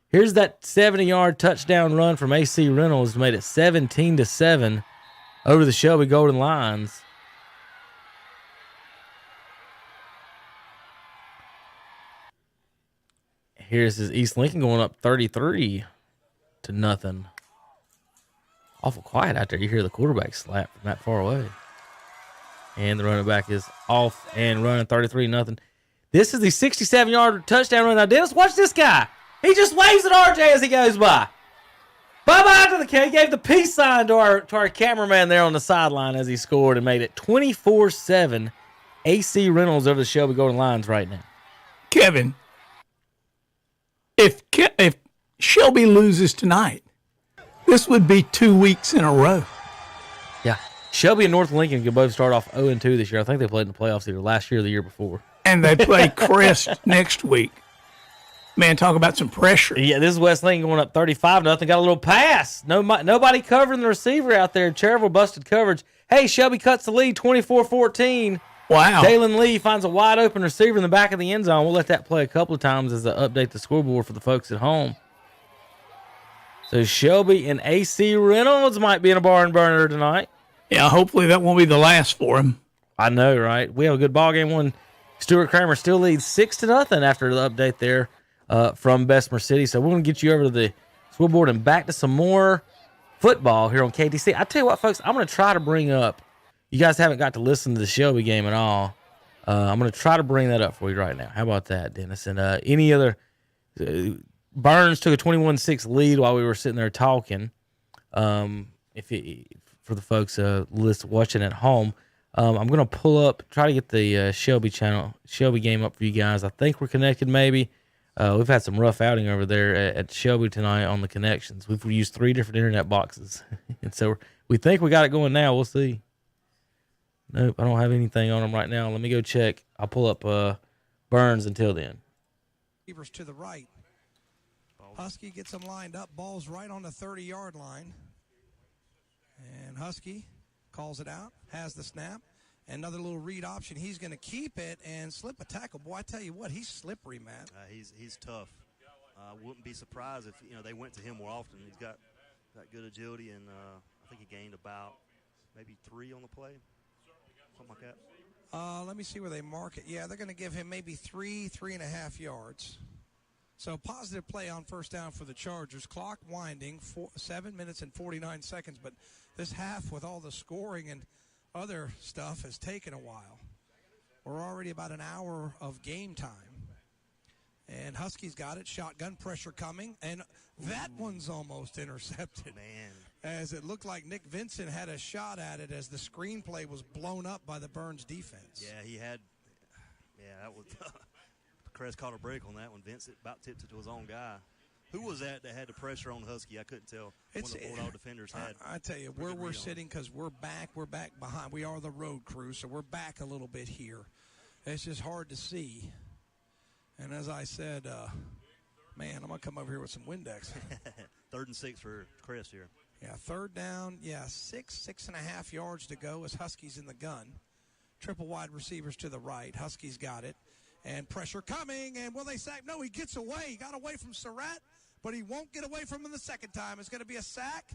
Here's that 70-yard touchdown run from AC Reynolds. Made it 17-7 over the Shelby Golden Lions. Here's his East Lincoln going up 33-0. Awful quiet out there. You hear the quarterback slap from that far away. And the running back is off and running 33-0. This is the 67-yard touchdown run. Now, Dennis, watch this guy. He just waves at RJ as he goes by. Bye-bye to the kid. He gave the peace sign to our cameraman there on the sideline as he scored and made it 24-7. AC Reynolds over the Shelby Golden Lions right now. Kevin, if Shelby loses tonight, this would be 2 weeks in a row. Yeah. Shelby and North Lincoln could both start off 0-2 this year. I think they played in the playoffs either last year or the year before. And they play Crest next week. Man, talk about some pressure. Yeah, this is West Lincoln going up 35-0. Got a little pass. Nobody covering the receiver out there. Cherville busted coverage. Hey, Shelby cuts the lead 24-14. Wow. Dalen Lee finds a wide open receiver in the back of the end zone. We'll let that play a couple of times as I update the scoreboard for the folks at home. So Shelby and AC Reynolds might be in a barn burner tonight. Yeah, hopefully that won't be the last for him. I know, right? We have a good ball game. One, Stuart Kramer still leads 6-0 after the update there from Bessemer City. So we're going to get you over to the scoreboard and back to some more football here on KTC. I tell you what, folks, I'm going to try to bring up. You guys haven't got to listen to the Shelby game at all. I'm going to try to bring that up for you right now. How about that, Dennis? And any other Burns took a 21-6 lead while we were sitting there talking. For the folks watching at home, I'm going to pull up, try to get the Shelby game up for you guys. I think we're connected maybe. We've had some rough outing over there at Shelby tonight on the connections. We've used 3 different internet boxes. And so we think we got it going now. We'll see. Nope, I don't have anything on them right now. Let me go check. I'll pull up Burns until then. Receivers to the right. Husky gets them lined up. Ball's right on the 30-yard line. And Husky calls it out, has the snap. Another little read option. He's going to keep it and slip a tackle. Boy, I tell you what, he's slippery, man. He's tough. Wouldn't be surprised if they went to him more often. He's got good agility, and I think he gained about maybe 3 on the play, something like that. Let me see where they mark it. Yeah, they're going to give him maybe 3.5 yards. So positive play on first down for the Chargers. Clock winding, 7 minutes and 49 seconds. But this half with all the scoring and other stuff has taken a while. We're already about an hour of game time. And Huskies got it. Shotgun pressure coming. And that one's almost intercepted. Man. As it looked like Nick Vincent had a shot at it as the screenplay was blown up by the Burns defense. Yeah, he had. Yeah, that was. Crest caught a break on that one. Vincent about tipped it to his own guy. Who was that had the pressure on Husky? I couldn't tell. One of the Bulldog defenders had. I tell you, where we're sitting, because we're back behind. We are the road crew, so we're back a little bit here. It's just hard to see. And as I said, man, I'm going to come over here with some Windex. 3rd and 6 for Crest here. Yeah, 3rd down. Yeah, 6.5 yards to go as Huskies in the gun. Triple wide receivers to the right. Huskies got it. And pressure coming, and will they sack? No, he gets away. He got away from Surratt, but he won't get away from him the second time. It's going to be a sack,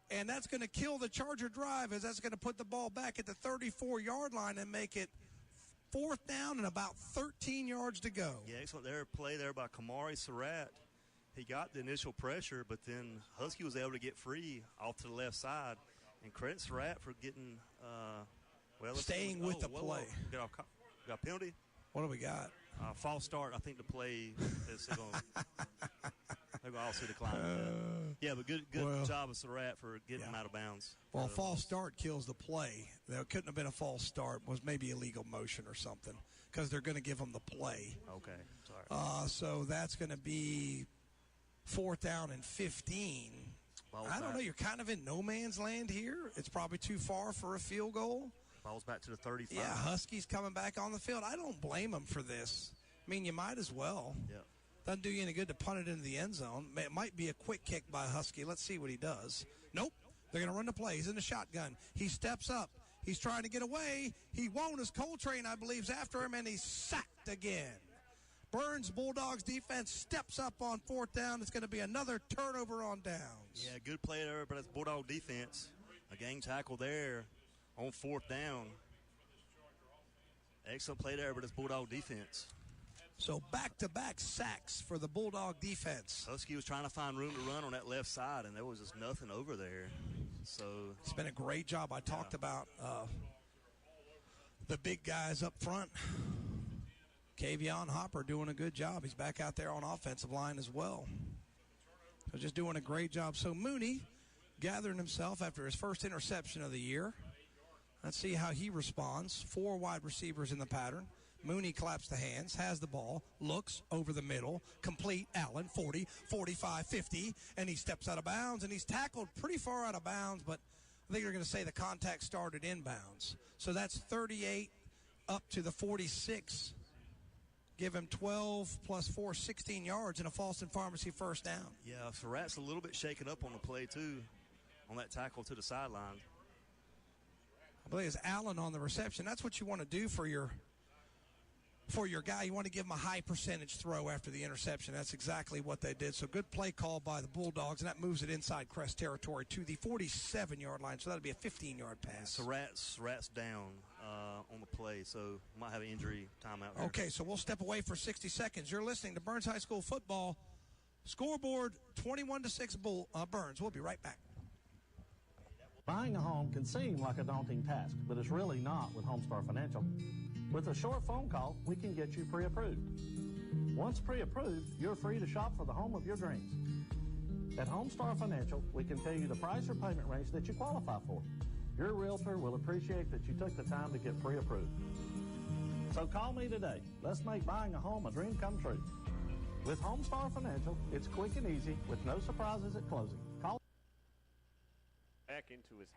and that's going to kill the Charger drive, as that's going to put the ball back at the 34-yard line and make it 4th down and about 13 yards to go. Yeah, excellent play there by Kamari Surratt. He got the initial pressure, but then Husky was able to get free off to the left side, and credit Surratt for getting staying with the play. Got a penalty. What do we got? False start. I think the play is going to also decline. Yeah, but good job of Surratt for getting him out of bounds. Well, false start kills the play. There couldn't have been a false start. It was maybe illegal motion or something, because they're going to give them the play. Okay, sorry. So that's going to be 4th down and 15. I don't know. You're kind of in no man's land here. It's probably too far for a field goal. Ball's back to the 35. Yeah, Huskies coming back on the field. I don't blame them for this. I mean, you might as well. Yeah. Doesn't do you any good to punt it into the end zone. It might be a quick kick by Husky. Let's see what he does. Nope. They're going to run the play. He's in the shotgun. He steps up. He's trying to get away. He won't, as Coltrane, I believe, is after him, and he's sacked again. Burns Bulldogs defense steps up on 4th down. It's going to be another turnover on downs. Yeah, good play there, but it's Bulldog defense. A gang tackle there on 4th down. Excellent play there, but it's Bulldog defense. So back-to-back sacks for the Bulldog defense. Husky was trying to find room to run on that left side, and there was just nothing over there. So it's been a great job. I talked about the big guys up front. Kavion Hopper doing a good job. He's back out there on offensive line as well. So just doing a great job. So Mooney gathering himself after his first interception of the year. Let's see how he responds. 4 wide receivers in the pattern. Mooney claps the hands, has the ball, looks over the middle, complete. Allen, 40, 45, 50, and he steps out of bounds, and he's tackled pretty far out of bounds, but I think they're going to say the contact started inbounds. So that's 38 up to the 46. Give him 12 plus 4, 16 yards and a Falston Pharmacy first down. Yeah, Surratt's a little bit shaken up on the play, too, on that tackle to the sideline. I believe it's Allen on the reception. That's what you want to do for your guy. You want to give him a high percentage throw after the interception. That's exactly what they did. So good play call by the Bulldogs, and that moves it inside Crest territory to the 47-yard line. So that'll be a 15-yard pass. Surratt's down on the play, so might have an injury timeout here. Okay, so we'll step away for 60 seconds. You're listening to Burns High School football. Scoreboard 21-6 Burns. We'll be right back. Buying a home can seem like a daunting task, but it's really not with Homestar Financial. With a short phone call, we can get you pre-approved. Once pre-approved, you're free to shop for the home of your dreams. At Homestar Financial, we can tell you the price or payment range that you qualify for. Your realtor will appreciate that you took the time to get pre-approved. So call me today. Let's make buying a home a dream come true. With Homestar Financial, it's quick and easy with no surprises at closing. Call back into his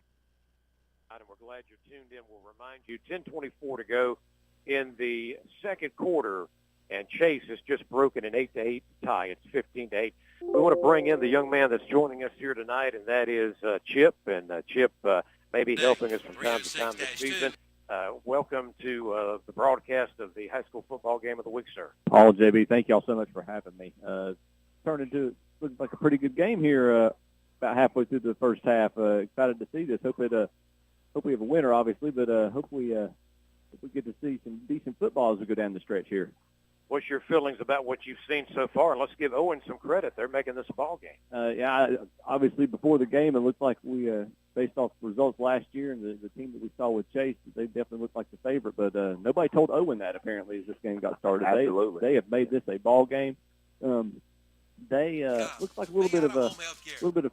and we're glad you're tuned in. We'll remind you 10:24 to go in the second quarter, and Chase has just broken an 8-8 tie. It's 15-8. We want to bring in the young man that's joining us here tonight, and that is Chip. And Chip may be helping us from time to time this season. Welcome to the broadcast of the high school football game of the week, sir. Paul, JB, thank you all so much for having me. Turned into looks like a pretty good game here about halfway through the first half. Excited to see this. Hope we have a winner, obviously, but hope we get to see some decent football as we go down the stretch here. What's your feelings about what you've seen so far? And let's give Owen some credit. They're making this a ball game. Obviously before the game, it looked like we, based off the results last year and the team that we saw with Chase, they definitely looked like the favorite. But nobody told Owen that, apparently, as this game got started. Absolutely. They have made this a ball game. Looks like a little bit of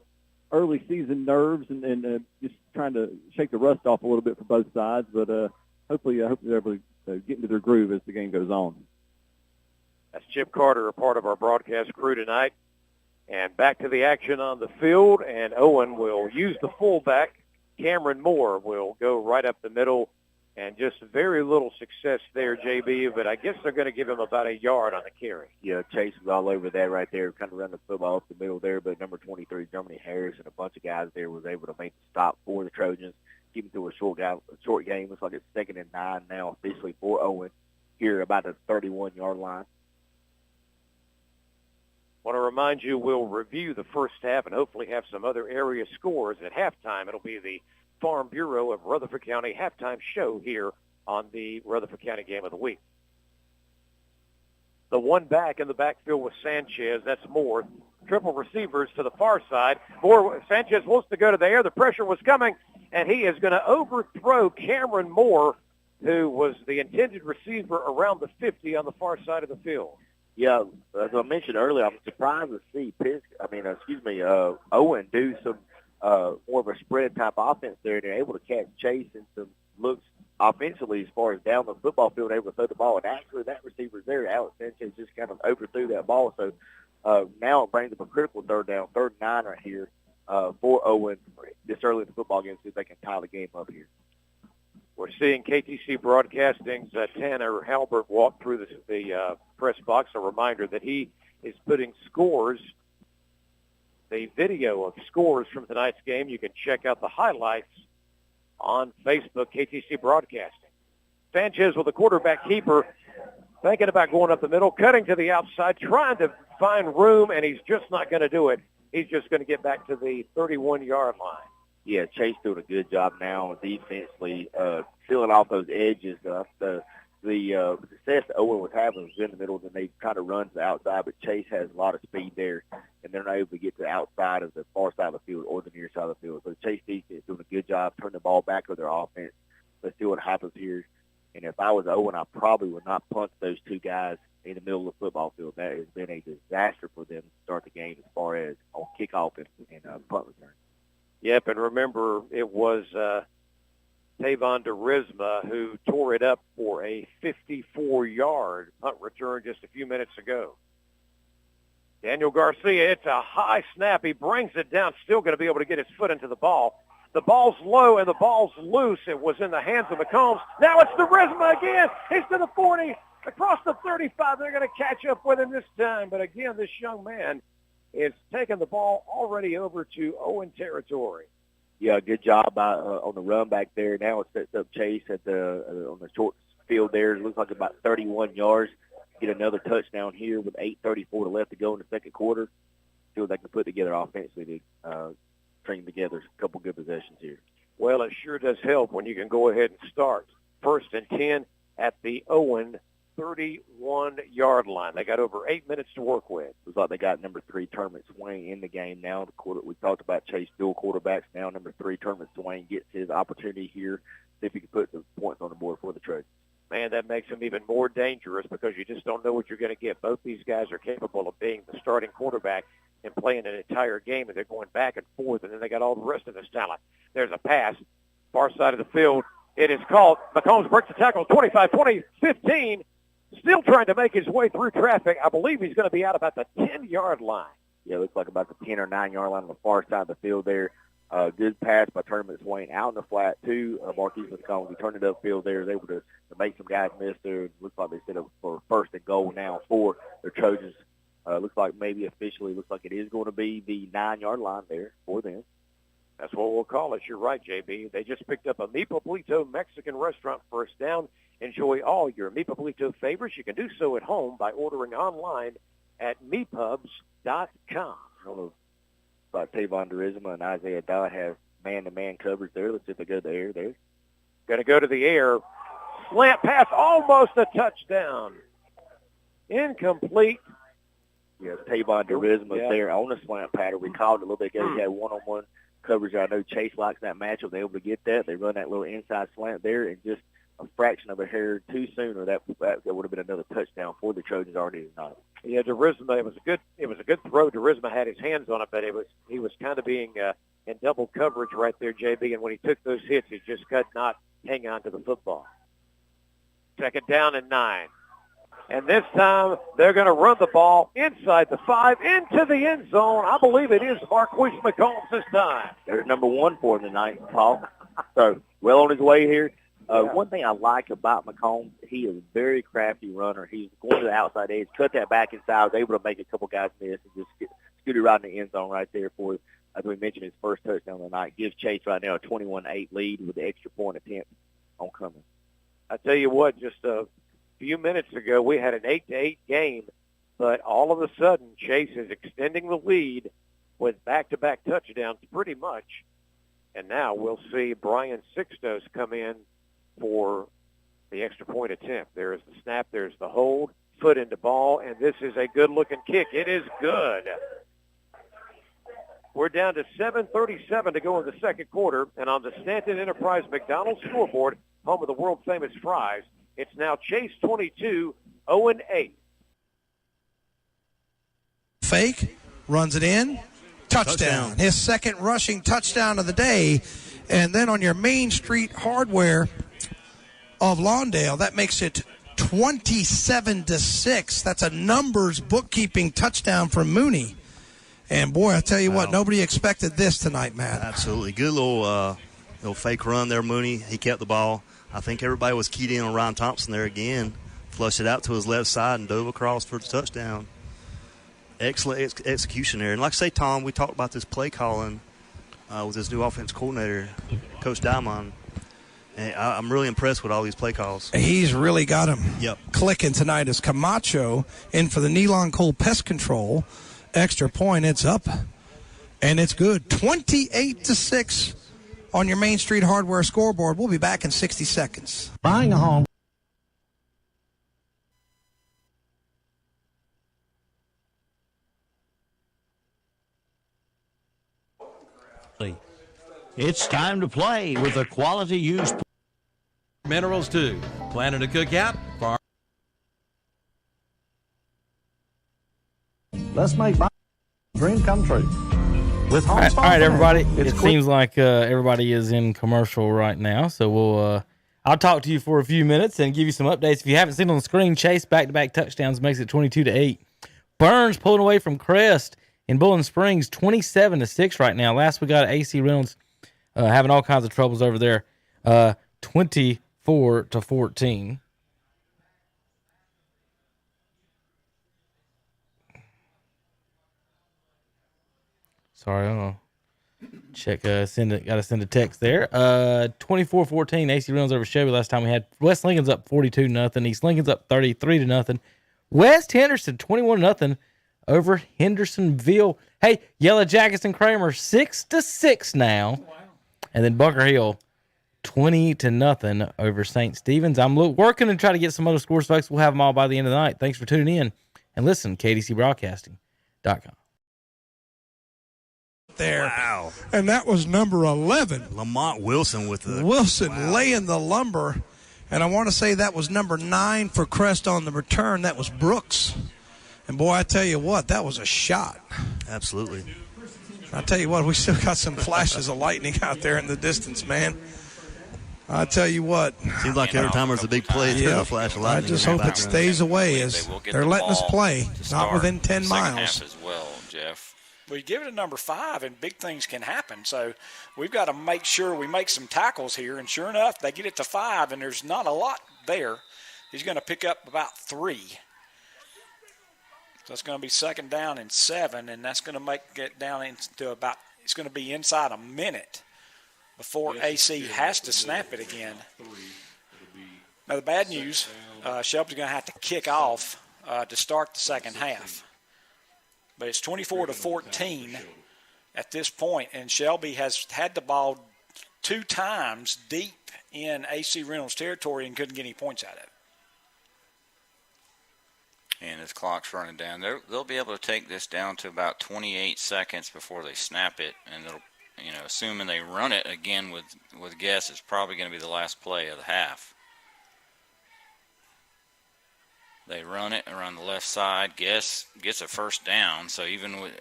early season nerves and just trying to shake the rust off a little bit for both sides. But hopefully they're able to get into their groove as the game goes on. That's Chip Carter, a part of our broadcast crew tonight. And back to the action on the field, and Owen will use the fullback. Cameron Moore will go right up the middle, and just very little success there, JB, but I guess they're going to give him about a yard on the carry. Yeah, Chase was all over that right there, kind of running the football up the middle there, but number 23, Germany Harris, and a bunch of guys there was able to make the stop for the Trojans, keep them to a short game. Looks like it's 2nd and 9 now officially for Owen here about the 31-yard line. Want to remind you, we'll review the first half and hopefully have some other area scores at halftime. It'll be the Farm Bureau of Rutherford County halftime show here on the Rutherford County Game of the Week. The one back in the backfield with Sanchez, that's Moore. Triple receivers to the far side. Sanchez wants to go to the air. The pressure was coming, and he is going to overthrow Cameron Moore, who was the intended receiver around the 50 on the far side of the field. Yeah, as I mentioned earlier, I'm surprised to see Owen do some more of a spread type offense there. They're able to catch Chase and some looks offensively as far as down the football field, able to throw the ball. And actually, that receiver's there, Alex Sanchez, just kind of overthrew that ball. So now it brings up a critical 3rd down, 3rd and 9 right here for Owen this early in the football game, see if they can tie the game up here. We're seeing KTC Broadcasting's Tanner Halbert walk through the press box. A reminder that he is putting scores, the video of scores from tonight's game. You can check out the highlights on Facebook, KTC Broadcasting. Sanchez with the quarterback keeper, thinking about going up the middle, cutting to the outside, trying to find room, and he's just not going to do it. He's just going to get back to the 31-yard line. Yeah, Chase doing a good job now defensively, sealing off those edges. The success that Owen was having was in the middle, and they try to run to the outside, but Chase has a lot of speed there, and they're not able to get to the outside of the far side of the field or the near side of the field. So Chase defense is doing a good job turning the ball back to their offense. Let's see what happens here. And if I was Owen, I probably would not punt those two guys in the middle of the football field. That has been a disaster for them to start the game as far as on kickoff and punt return. Yep, and remember, it was Tavon DeRisma who tore it up for a 54-yard punt return just a few minutes ago. Daniel Garcia, it's a high snap. He brings it down, still going to be able to get his foot into the ball. The ball's low and the ball's loose. It was in the hands of McCombs. Now it's DeRisma again. He's to the 40, across the 35. They're going to catch up with him this time. But again, this young man is taking the ball already over to Owen territory. Yeah, good job on the run back there. Now it sets up Chase at on the short field there. It looks like about 31 yards. Get another touchdown here with 8:34 left to go in the second quarter. See what they can put together offensively to string together a couple good possessions here. Well, it sure does help when you can go ahead and start 1st and 10 at the Owen 31-yard line. They got over 8 minutes to work with. Looks like they got number 3, Tournament Swain, in the game now. We talked about Chase dual quarterbacks. Now number 3, Tournament Swain, gets his opportunity here. See if he can put some points on the board for the Trojans. Man, that makes him even more dangerous because you just don't know what you're going to get. Both these guys are capable of being the starting quarterback and playing an entire game, and they're going back and forth, and then they got all the rest of this talent. There's a pass, far side of the field. It is caught. McCombs breaks the tackle, 25, 20, 15. Still trying to make his way through traffic. I believe he's going to be out about the 10-yard line. Yeah, looks like about the 10 or 9-yard line on the far side of the field there. Good pass by Tournament Swain out in the flat to Marquise McCombs. He turned it upfield there. Was able to make some guys miss there. Looks like they set up for 1st and goal now for the Trojans. Looks like maybe officially looks like it is going to be the 9-yard line there for them. That's what we'll call it. You're right, JB. They just picked up a Mi Pueblito Mexican restaurant 1st down. Enjoy all your Mi Pueblito favorites. You can do so at home by ordering online at mipubs.com. I don't know about Tavon DeRisma and Isaiah Dodd have man-to-man coverage there. Let's see if they go to the air there. Going to go to the air. Slant pass, almost a touchdown. Incomplete. Yeah, Tavon DeRisma there on the slant pattern. We called it a little bit ago. He had one-on-one coverage. I know Chase likes that matchup. They're able to get that. They run that little inside slant there, and just a fraction of a hair too soon, or that would have been another touchdown for the Trojans already tonight. Yeah, DeRisma, it was a good throw. DeRisma had his hands on it, but he was kind of being in double coverage right there, JB, and when he took those hits, he just could not hang on to the football. 2nd down and 9. And this time they're going to run the ball inside the 5 into the end zone. I believe it is Marquise McCombs this time. There's number 1 for him tonight, Paul. So well on his way here. One thing I like about McCombs, he is a very crafty runner. He's going to the outside edge, cut that back inside, was able to make a couple guys miss and just scoot it right in the end zone right there for, as we mentioned, his first touchdown of the night. Gives Chase right now a 21-8 lead with the extra point attempt on coming. I tell you what, just a few minutes ago we had an 8-8 game, but all of a sudden Chase is extending the lead with back-to-back touchdowns pretty much. And now we'll see Brian Sixtos come in for the extra point attempt. There's the snap, there's the hold, foot into ball, and this is a good-looking kick. It is good. We're down to 7:37 to go in the second quarter, and on the Stanton Enterprise McDonald's scoreboard, home of the world-famous fries, it's now Chase 22, Owen 8. Fake, runs it in, touchdown. His second rushing touchdown of the day. And then on your Main Street Hardware of Lawndale, that makes it 27-6. That's a numbers bookkeeping touchdown from Mooney. And boy, I tell you what, nobody expected this tonight, Matt. Absolutely. Good little fake run there, Mooney. He kept the ball. I think everybody was keyed in on Ryan Thompson there again. Flushed it out to his left side and dove across for the touchdown. Excellent execution there. And like I say, Tom, we talked about this play calling with this new offense coordinator, Coach Diamond. And I'm really impressed with all these play calls. He's really got him clicking tonight as Camacho in for the Nealon Cole Pest Control. Extra point, it's up, and it's good. 28-6 on your Main Street Hardware scoreboard. We'll be back in 60 seconds. Buying a home. It's time to play with a quality used. Minerals too. Planning a cookout? Let's make my dream come true. With all right, everybody. It seems like everybody is in commercial right now, so I'll talk to you for a few minutes and give you some updates. If you haven't seen on the screen, Chase back-to-back touchdowns makes it 22-8. Burns pulling away from Crest in Bowling Springs, 27-6 right now. Last we got AC Reynolds having all kinds of troubles over there, 24-14. Sorry, I'll check. Gotta send a text there. 24-14. AC Reynolds over Shelby last time we had. West Lincoln's up 42-0. East Lincoln's up 33-0. West Henderson 21-0 over Hendersonville. Hey, Yellow Jackets and Kramer 6-6 now. Wow. And then Bunker Hill 20-0 over St. Stephen's. I'm working to try to get some other scores, folks. We'll have them all by the end of the night. Thanks for tuning in and listen. KTCBroadcasting.com. There. Wow. And that was number 11. Lamont Wilson with the laying the lumber. And I want to say that was number 9 for Crest on the return. That was Brooks. And boy, I tell you what, that was a shot. Absolutely. I tell you what, we still got some flashes of lightning out there in the distance, man. I tell you what. Seems like every time there's a big play, there's a flash of lightning. I just hope it stays away as they're letting us play, not within 10 miles. As well, Jeff. We give it a number 5, and big things can happen. So we've got to make sure we make some tackles here. And sure enough, they get it to 5, and there's not a lot there. He's going to pick up about 3. So it's going to be second down and 7, and that's going to make it down into about – it's going to be inside a minute before AC has to snap it again. Now, the bad news, Shelby's going to have to kick off to start the second half. But it's 24-14 at this point, and Shelby has had the ball 2 times deep in AC Reynolds territory and couldn't get any points out of it. And his clock's running down. They'll be able to take this down to about 28 seconds before they snap it, and they'll, assuming they run it again with Guess, it's probably going to be the last play of the half. They run it around the left side. Guess gets a first down. So even with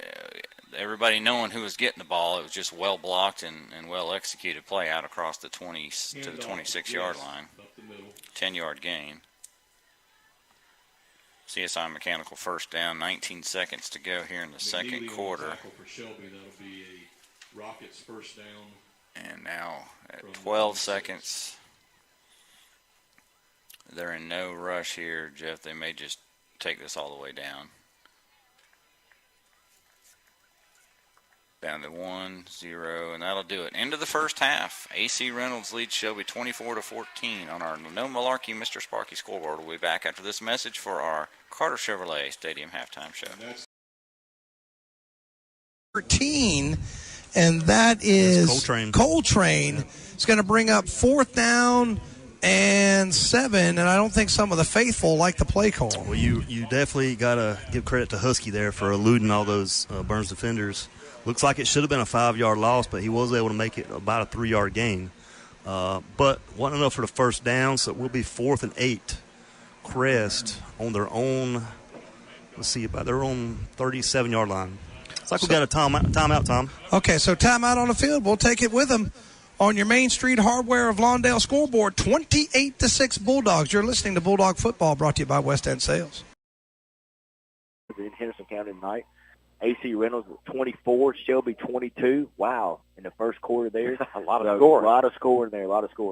everybody knowing who was getting the ball, it was just well blocked and well executed play out across the 20 to the 26-yard line. 10-yard gain. CSI Mechanical first down, 19 seconds to go here in the second quarter. For Shelby, that'll be a Rockets first down. And now at 12 seconds, they're in no rush here, Jeff. They may just take this all the way down. Down to 1-0, and that'll do it. End of the first half. AC Reynolds leads Shelby 24-14 on our No Malarkey Mr. Sparky scoreboard. We'll be back after this message for our Carter Chevrolet Stadium halftime show. 13, and that is Coltrane. It's going to bring up 4th down and 7, and I don't think some of the faithful like the play call. Well, you definitely got to give credit to Husky there for eluding all those Burns defenders. Looks like it should have been a 5-yard loss, but he was able to make it about a 3-yard gain. But wasn't enough for the first down, so it will be 4th and 8. Crest on their own, about their own 37-yard line. It's like we got a timeout, Tom. Okay, so timeout on the field. We'll take it with them on your Main Street Hardware of Lawndale scoreboard, 28-6 Bulldogs. You're listening to Bulldog Football, brought to you by West End Sales. In Henderson County tonight. AC Reynolds 24, Shelby 22. Wow, in the first quarter there. A lot of scoring. A lot of scoring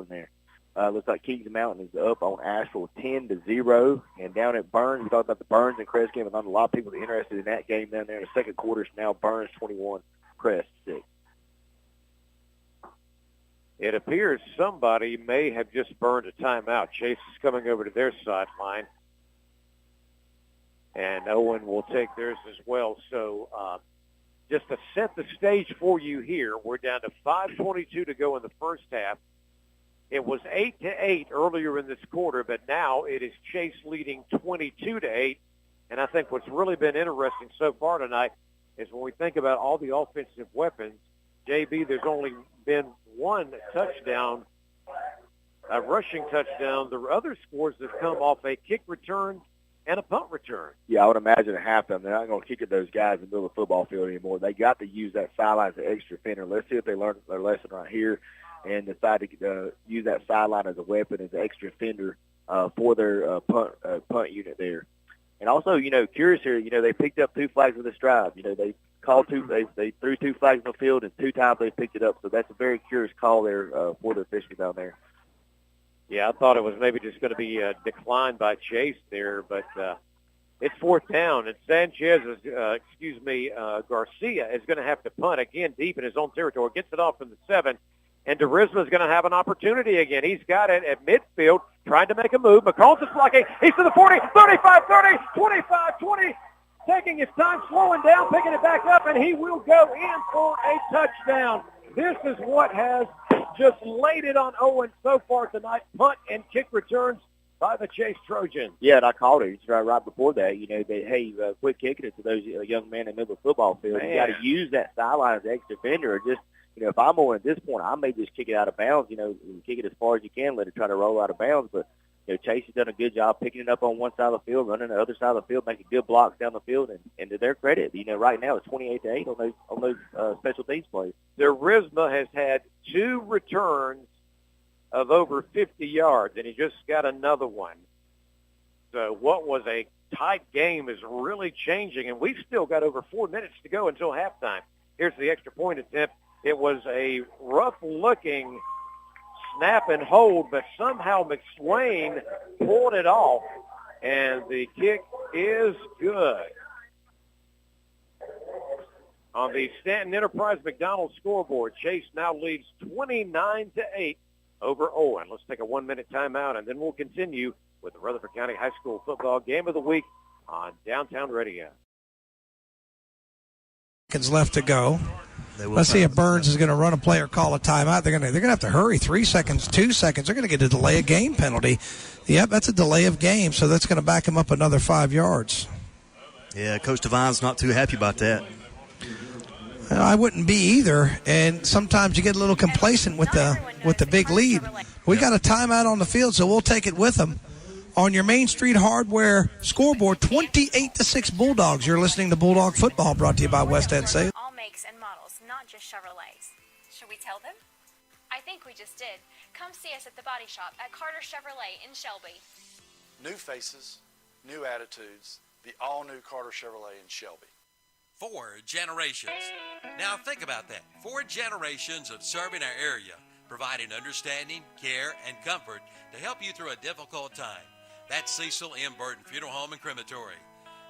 there. Looks like Kings Mountain is up on Asheville 10-0. And down at Burns, we talked about the Burns and Crest game. A lot of people are interested in that game down there in the second quarter. It's now Burns 21, Crest 6. It appears somebody may have just burned a timeout. Chase is coming over to their sideline. And Owen will take theirs as well. So just to set the stage for you here, we're down to 5:22 to go in the first half. It was 8-8 earlier in this quarter, but now it is Chase leading 22-8. And I think what's really been interesting so far tonight is when we think about all the offensive weapons, JB, there's only been one touchdown, a rushing touchdown. The other scores have come off a kick return and a punt return. Yeah, I would imagine at halftime they're not going to kick at those guys in the middle of the football field anymore. They got to use that sideline as an extra defender. Let's see if they learn their lesson right here and decide to use that sideline as a weapon, as an extra defender for their punt unit there. And also, curious here, they picked up 2 flags with this drive. They called they threw 2 flags on the field, and 2 times they picked it up. So that's a very curious call there for the officials down there. Yeah, I thought it was maybe just going to be declined by Chase there, but it's 4th down, and Sanchez Garcia is going to have to punt again deep in his own territory. Gets it off from the 7, and DeRisma is going to have an opportunity again. He's got it at midfield, trying to make a move. McColl's is blocking. He's to the 40, 35, 30, 25, 20, taking his time, slowing down, picking it back up, and he will go in for a touchdown. This is what has just laid it on Owen so far tonight, punt and kick returns by the Chase Trojans. Yeah, and I called it right before that. Quit kicking it to those young men in the middle of the football field. You got to use that sideline as an extra defender. Or just, if I'm Owen at this point, I may just kick it out of bounds. Kick it as far as you can, let it try to roll out of bounds. But Chase has done a good job picking it up on one side of the field, running the other side of the field, making good blocks down the field, and to their credit, right now it's 28-8 on those special teams plays. DeRisma has had 2 returns of over 50 yards, and he just got another one. So what was a tight game is really changing, and we've still got over 4 minutes to go until halftime. Here's the extra point attempt. It was a rough-looking snap and hold, but somehow McSwain pulled it off, and the kick is good. On the Stanton Enterprise McDonald scoreboard, Chase now leads 29-8 over Owen. Let's take a 1-minute timeout, and then we'll continue with the Rutherford County High School Football Game of the Week on Downtown Radio. Seconds left to go. Let's see if Burns is going to run a play or call a timeout. They're going to have to hurry. 3 seconds, 2 seconds. They're going to get a delay of game penalty. Yep, that's a delay of game, so that's going to back him up another 5 yards. Yeah, Coach Devine's not too happy about that. I wouldn't be either, and sometimes you get a little complacent with the big lead. We got a timeout on the field, so we'll take it with them. On your Main Street Hardware scoreboard, 28-6 Bulldogs. You're listening to Bulldog Football, brought to you by West End Sales. All makes and models, not just Chevrolets. Should we tell them? I think we just did. Come see us at the body shop at Carter Chevrolet in Shelby. New faces, new attitudes, the all-new Carter Chevrolet in Shelby. 4 generations. Now think about that. 4 generations of serving our area, providing understanding, care, and comfort to help you through a difficult time. That's Cecil M. Burton Funeral Home and Crematory.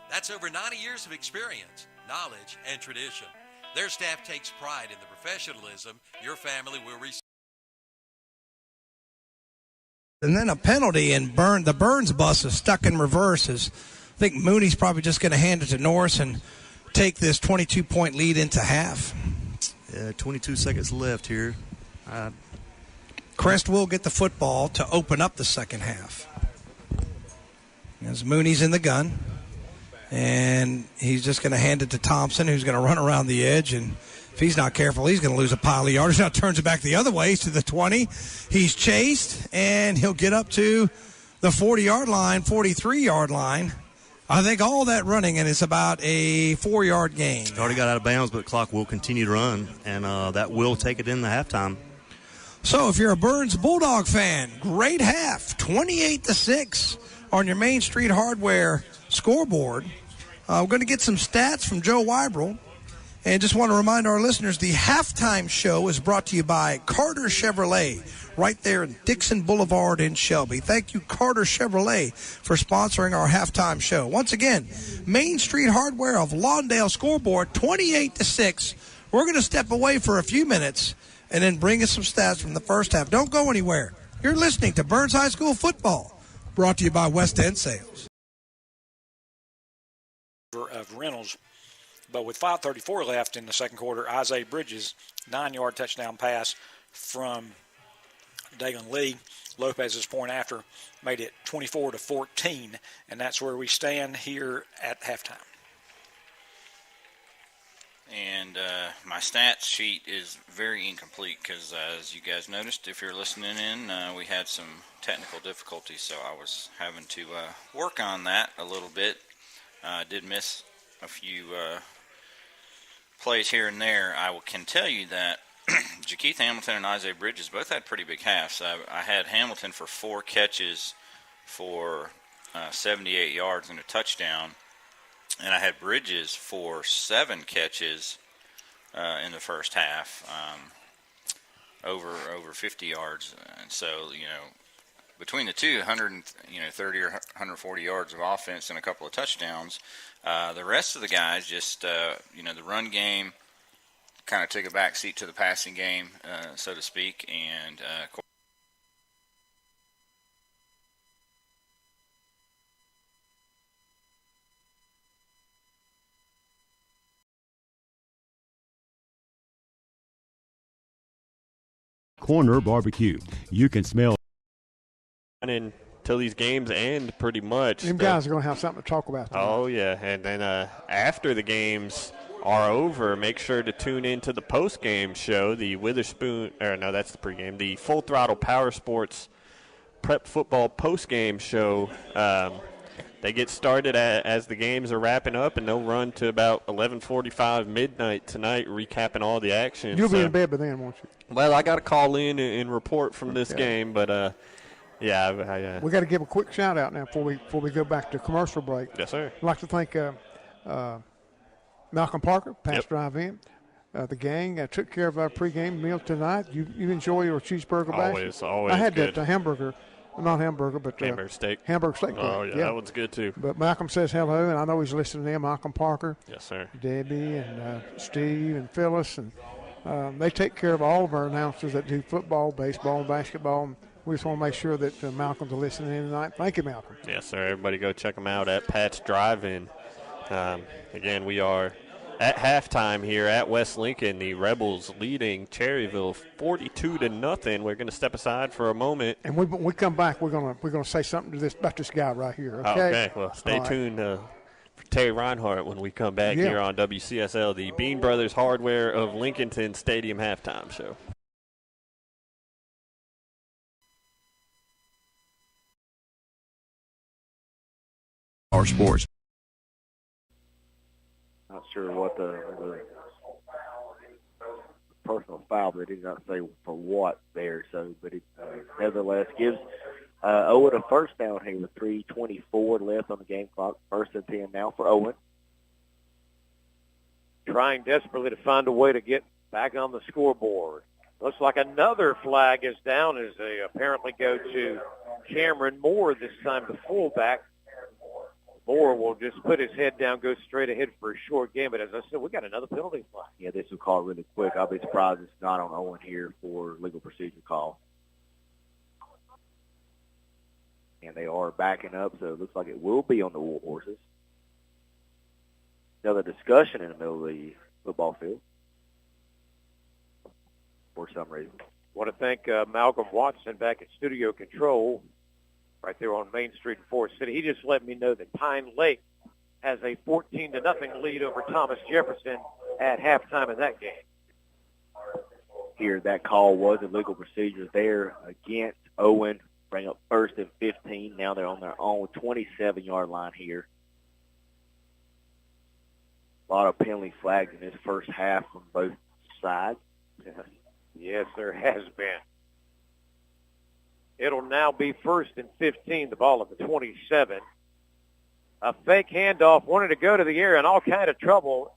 That's over 90 years of experience, knowledge, and tradition. Their staff takes pride in the professionalism your family will receive. And then a penalty, and the Burns bus is stuck in reverse. I think Mooney's probably just going to hand it to Norris and take this 22-point lead into half. 22 seconds left here. Crest will get the football to open up the second half. As Mooney's in the gun, and he's just going to hand it to Thompson, who's going to run around the edge, and if he's not careful, he's going to lose a pile of yards. Now turns it back the other way to the 20. He's chased, and he'll get up to the 40-yard line, 43-yard line. I think all that running, and it's about a 4-yard gain. Already got out of bounds, but the clock will continue to run, and that will take it in the halftime. So if you're a Burns Bulldog fan, great half, 28-6 on your Main Street Hardware scoreboard. We're going to get some stats from Joe Weibrel. And just want to remind our listeners, the halftime show is brought to you by Carter Chevrolet, right there in Dixon Boulevard in Shelby. Thank you, Carter Chevrolet, for sponsoring our halftime show. Once again, Main Street Hardware of Lawndale scoreboard, 28-6. We're going to step away for a few minutes and then bring us some stats from the first half. Don't go anywhere. You're listening to Burns High School football, brought to you by West End Sales. Of Reynolds. But with 5:34 left in the second quarter, Isaiah Bridges, 9-yard touchdown pass from Dagon Lee. Lopez's point after made it 24-14, and that's where we stand here at halftime. And my stats sheet is very incomplete because, as you guys noticed, if you're listening in, we had some technical difficulties, so I was having to work on that a little bit. I did miss a few plays here and there. I can tell you that Jakeith Hamilton and Isaiah Bridges both had pretty big halves. I had Hamilton for 4 catches for 78 yards and a touchdown, and I had Bridges for 7 catches in the first half, over 50 yards. And so, between the two, 130 or 140 yards of offense and a couple of touchdowns. The rest of the guys just, the run game kind of took a back seat to the passing game, so to speak, and Corner Barbecue. You can smell until these games end, pretty much. Them guys are going to have something to talk about tonight. Oh, yeah. And then after the games are over, make sure to tune into the post-game show, the Witherspoon – or no, that's the pregame. The Full Throttle Power Sports Prep Football post-game show. They get started as the games are wrapping up, and they'll run to about 11:45 midnight tonight, recapping all the action. You'll be in bed by then, won't you? Well, I got to call in and report from this game, but yeah. We got to give a quick shout out now before we go back to commercial break. Yes, sir. I'd like to thank Malcolm Parker, past drive-in. The gang took care of our pregame meal tonight. You enjoy your cheeseburger bash? Always I had good. that hamburger. Not hamburger, but hamburger steak. Hamburger steak. Oh, yeah, that one's good, too. But Malcolm says hello, and I know he's listening in. Malcolm Parker. Yes, sir. Debbie and Steve and Phyllis. And they take care of all of our announcers that do football, baseball, and basketball. And we just want to make sure that Malcolm's listening in tonight. Thank you, Malcolm. Yes, sir. Everybody go check them out at Pat's Drive-In. Again, we are at halftime here at West Lincoln. The Rebels leading Cherryville 42-0. We're going to step aside for a moment. And when we come back, we're gonna say something about this guy right here. Okay. Okay. Well, stay tuned for Terry Reinhardt when we come back here on WCSL, the Bean Brothers Hardware of Lincolnton Stadium halftime show. Our sports. Not sure what the personal foul, but he did not say for what there. So, but it nevertheless gives Owen a first down here with 3:24 left on the game clock. 1st and 10 now for Owen. Trying desperately to find a way to get back on the scoreboard. Looks like another flag is down as they apparently go to Cameron Moore, this time the fullback. Moore will just put his head down, go straight ahead for a short game. But as I said, we got another penalty flag. Yeah, this will call really quick. I'll be surprised it's not on Owen here for legal procedure call. And they are backing up, so it looks like it will be on the War Horses. Another discussion in the middle of the football field for some reason. I want to thank Malcolm Watson back at Studio Control right there on Main Street in Forest City. He just let me know that Pine Lake has a 14-0 lead over Thomas Jefferson at halftime in that game. Here, that call was illegal procedure there against Owen. Bring up 1st and 15. Now they're on their own 27-yard line here. A lot of penalty flags in this first half from both sides. Yes, there has been. It'll now be 1st and 15, the ball at the 27. A fake handoff, wanted to go to the air in all kind of trouble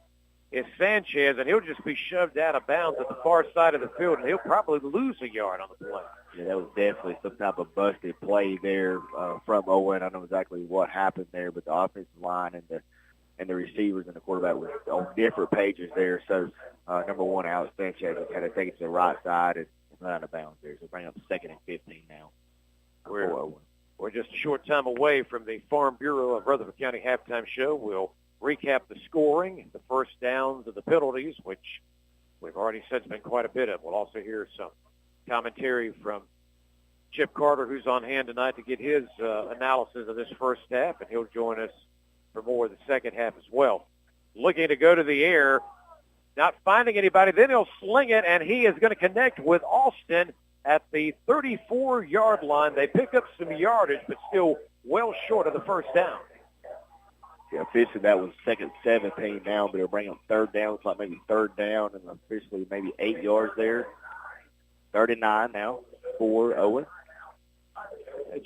is Sanchez, and he'll just be shoved out of bounds at the far side of the field, and he'll probably lose a yard on the play. Yeah, that was definitely some type of busted play there from Owen. I know exactly what happened there, but the offensive line and the receivers and the quarterback were on different pages there. So, number one, Alex Sanchez had to take it to the right side and run out of bounds there. So bring up 2nd and 15 now. We're just a short time away from the Farm Bureau of Rutherford County halftime show. We'll recap the scoring, the first downs, and the penalties, which we've already said has been quite a bit of. We'll also hear some commentary from Chip Carter, who's on hand tonight to get his analysis of this first half, and he'll join us for more of the second half as well. Looking to go to the air, not finding anybody. Then he'll sling it, and he is going to connect with Austin at the 34-yard line. They pick up some yardage, but still well short of the first down. Yeah, officially that was 2nd 17 now, but they'll bring up 3rd down. It's like maybe 3rd down and officially maybe 8 yards there. 39 now for Owen.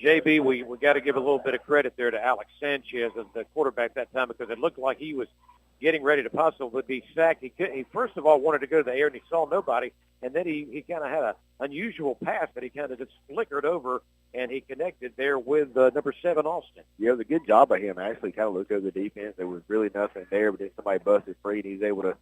JB, we got to give a little bit of credit there to Alex Sanchez, the quarterback that time, because it looked like he was getting ready to possibly be sacked. He first of all wanted to go to the air, and he saw nobody, and then he kind of had an unusual pass that he kind of just flickered over, and he connected there with number 7, Austin. Yeah, it was a good job by him. Actually kind of looked over the defense. There was really nothing there, but then somebody busted free, and he was able to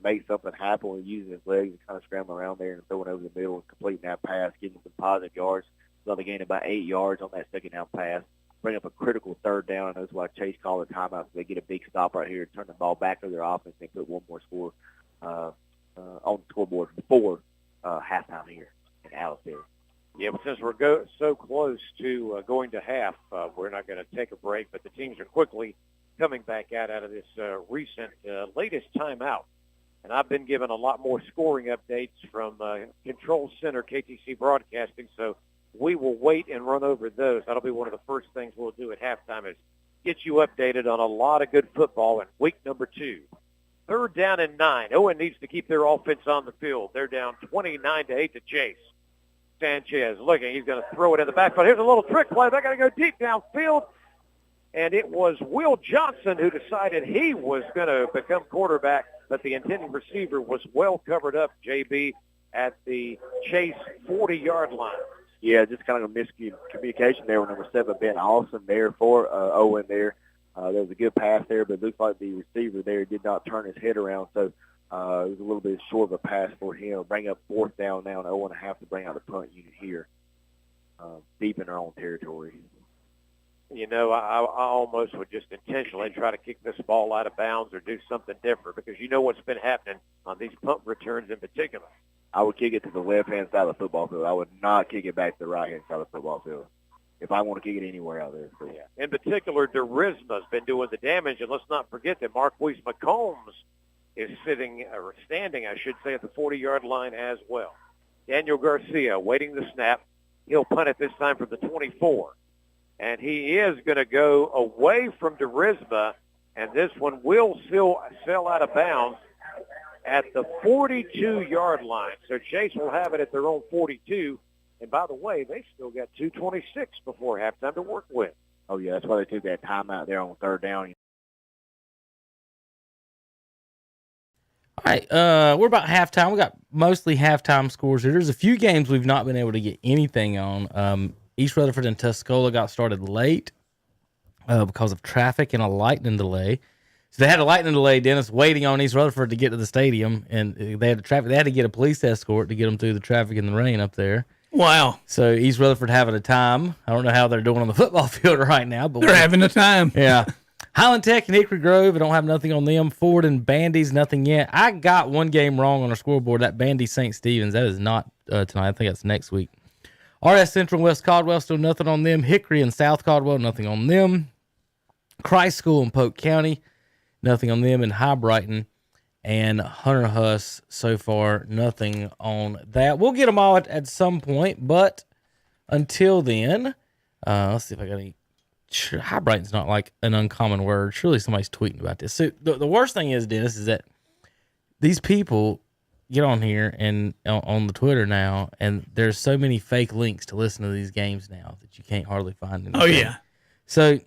make something happen with using his legs and kind of scrambling around there and throwing over the middle and completing that pass, getting some positive yards. So they gained about 8 yards on that 2nd down pass. Bring up a critical 3rd down, and that's why Chase called a timeout. So they get a big stop right here, turn the ball back to their offense, and put one more score on the scoreboard before halftime here in Alabama. Yeah, but since we're so close to going to half, we're not going to take a break, but the teams are quickly coming back out of this recent latest timeout. And I've been given a lot more scoring updates from Control Center KTC Broadcasting, so we will wait and run over those. That'll be one of the first things we'll do at halftime is get you updated on a lot of good football in week number 2. 3rd down and 9. Owen needs to keep their offense on the field. They're down 29-8 to Chase. Sanchez looking. He's going to throw it in the backfield. Here's a little trick play. They're going to go deep downfield. And it was Will Johnson who decided he was going to become quarterback, but the intended receiver was well covered up, JB, at the Chase 40-yard line. Yeah, just kind of a miscommunication there with number 7, Ben Austin there for Owen there. There was a good pass there, but it looked like the receiver there did not turn his head around, so it was a little bit short of a pass for him. Bring up 4th down now, and Owen will have to bring out the punt unit here, deep in their own territory. You know, I almost would just intentionally try to kick this ball out of bounds or do something different because you know what's been happening on these punt returns in particular. I would kick it to the left-hand side of the football field. I would not kick it back to the right-hand side of the football field if I want to kick it anywhere out there. So. Yeah. In particular, DeRisma's been doing the damage, and let's not forget that Marquise McCombs is standing, I should say, at the 40-yard line as well. Daniel Garcia waiting the snap. He'll punt it this time from the 24. And he is going to go away from DeRisma, and this one will still sail out of bounds at the 42-yard line. So Chase will have it at their own 42, And by the way, they still got 2:26 before halftime to work with. Oh, yeah, that's why they took that timeout there on third down. All right, we're about halftime. We got mostly halftime scores here. There's a few games we've not been able to get anything on. East Rutherford and Tuscola got started late because of traffic and a lightning delay. So they had a lightning delay, Dennis, waiting on East Rutherford to get to the stadium, and they had to get a police escort to get them through the traffic and the rain up there. Wow. So East Rutherford having a time. I don't know how they're doing on the football field right now, but they're having a time. Yeah. Highland Tech and Hickory Grove, I don't have nothing on them. Ford and Bandy's, nothing yet. I got one game wrong on our scoreboard. That Bandy St. Stephen's, that is not tonight. I think that's next week. RS Central and West Caldwell, still nothing on them. Hickory and South Caldwell, nothing on them. Christ School in Polk County, nothing on them. And High Brighton and Hunter Huss, so far, nothing on that. We'll get them all at some point, but until then, let's see if I got any. High Brighton's not like an uncommon word. Surely somebody's tweeting about this. So the worst thing is, Dennis, is that these people get on here and on the Twitter now, and there's so many fake links to listen to these games now that you can't hardly find anything. Oh, yeah. So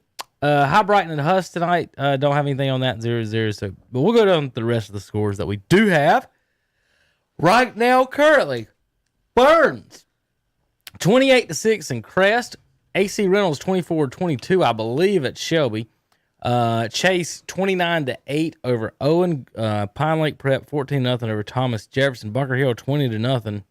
High Brighton and Huss tonight, don't have anything on that, 0-0. So, but we'll go down to the rest of the scores that we do have. Right now, currently, Burns, 28-6 in Crest. AC Reynolds 24-22, I believe, at Shelby. Chase 29-8 over Owen. Pine Lake Prep 14-0 over Thomas Jefferson. Bunker Hill 20-0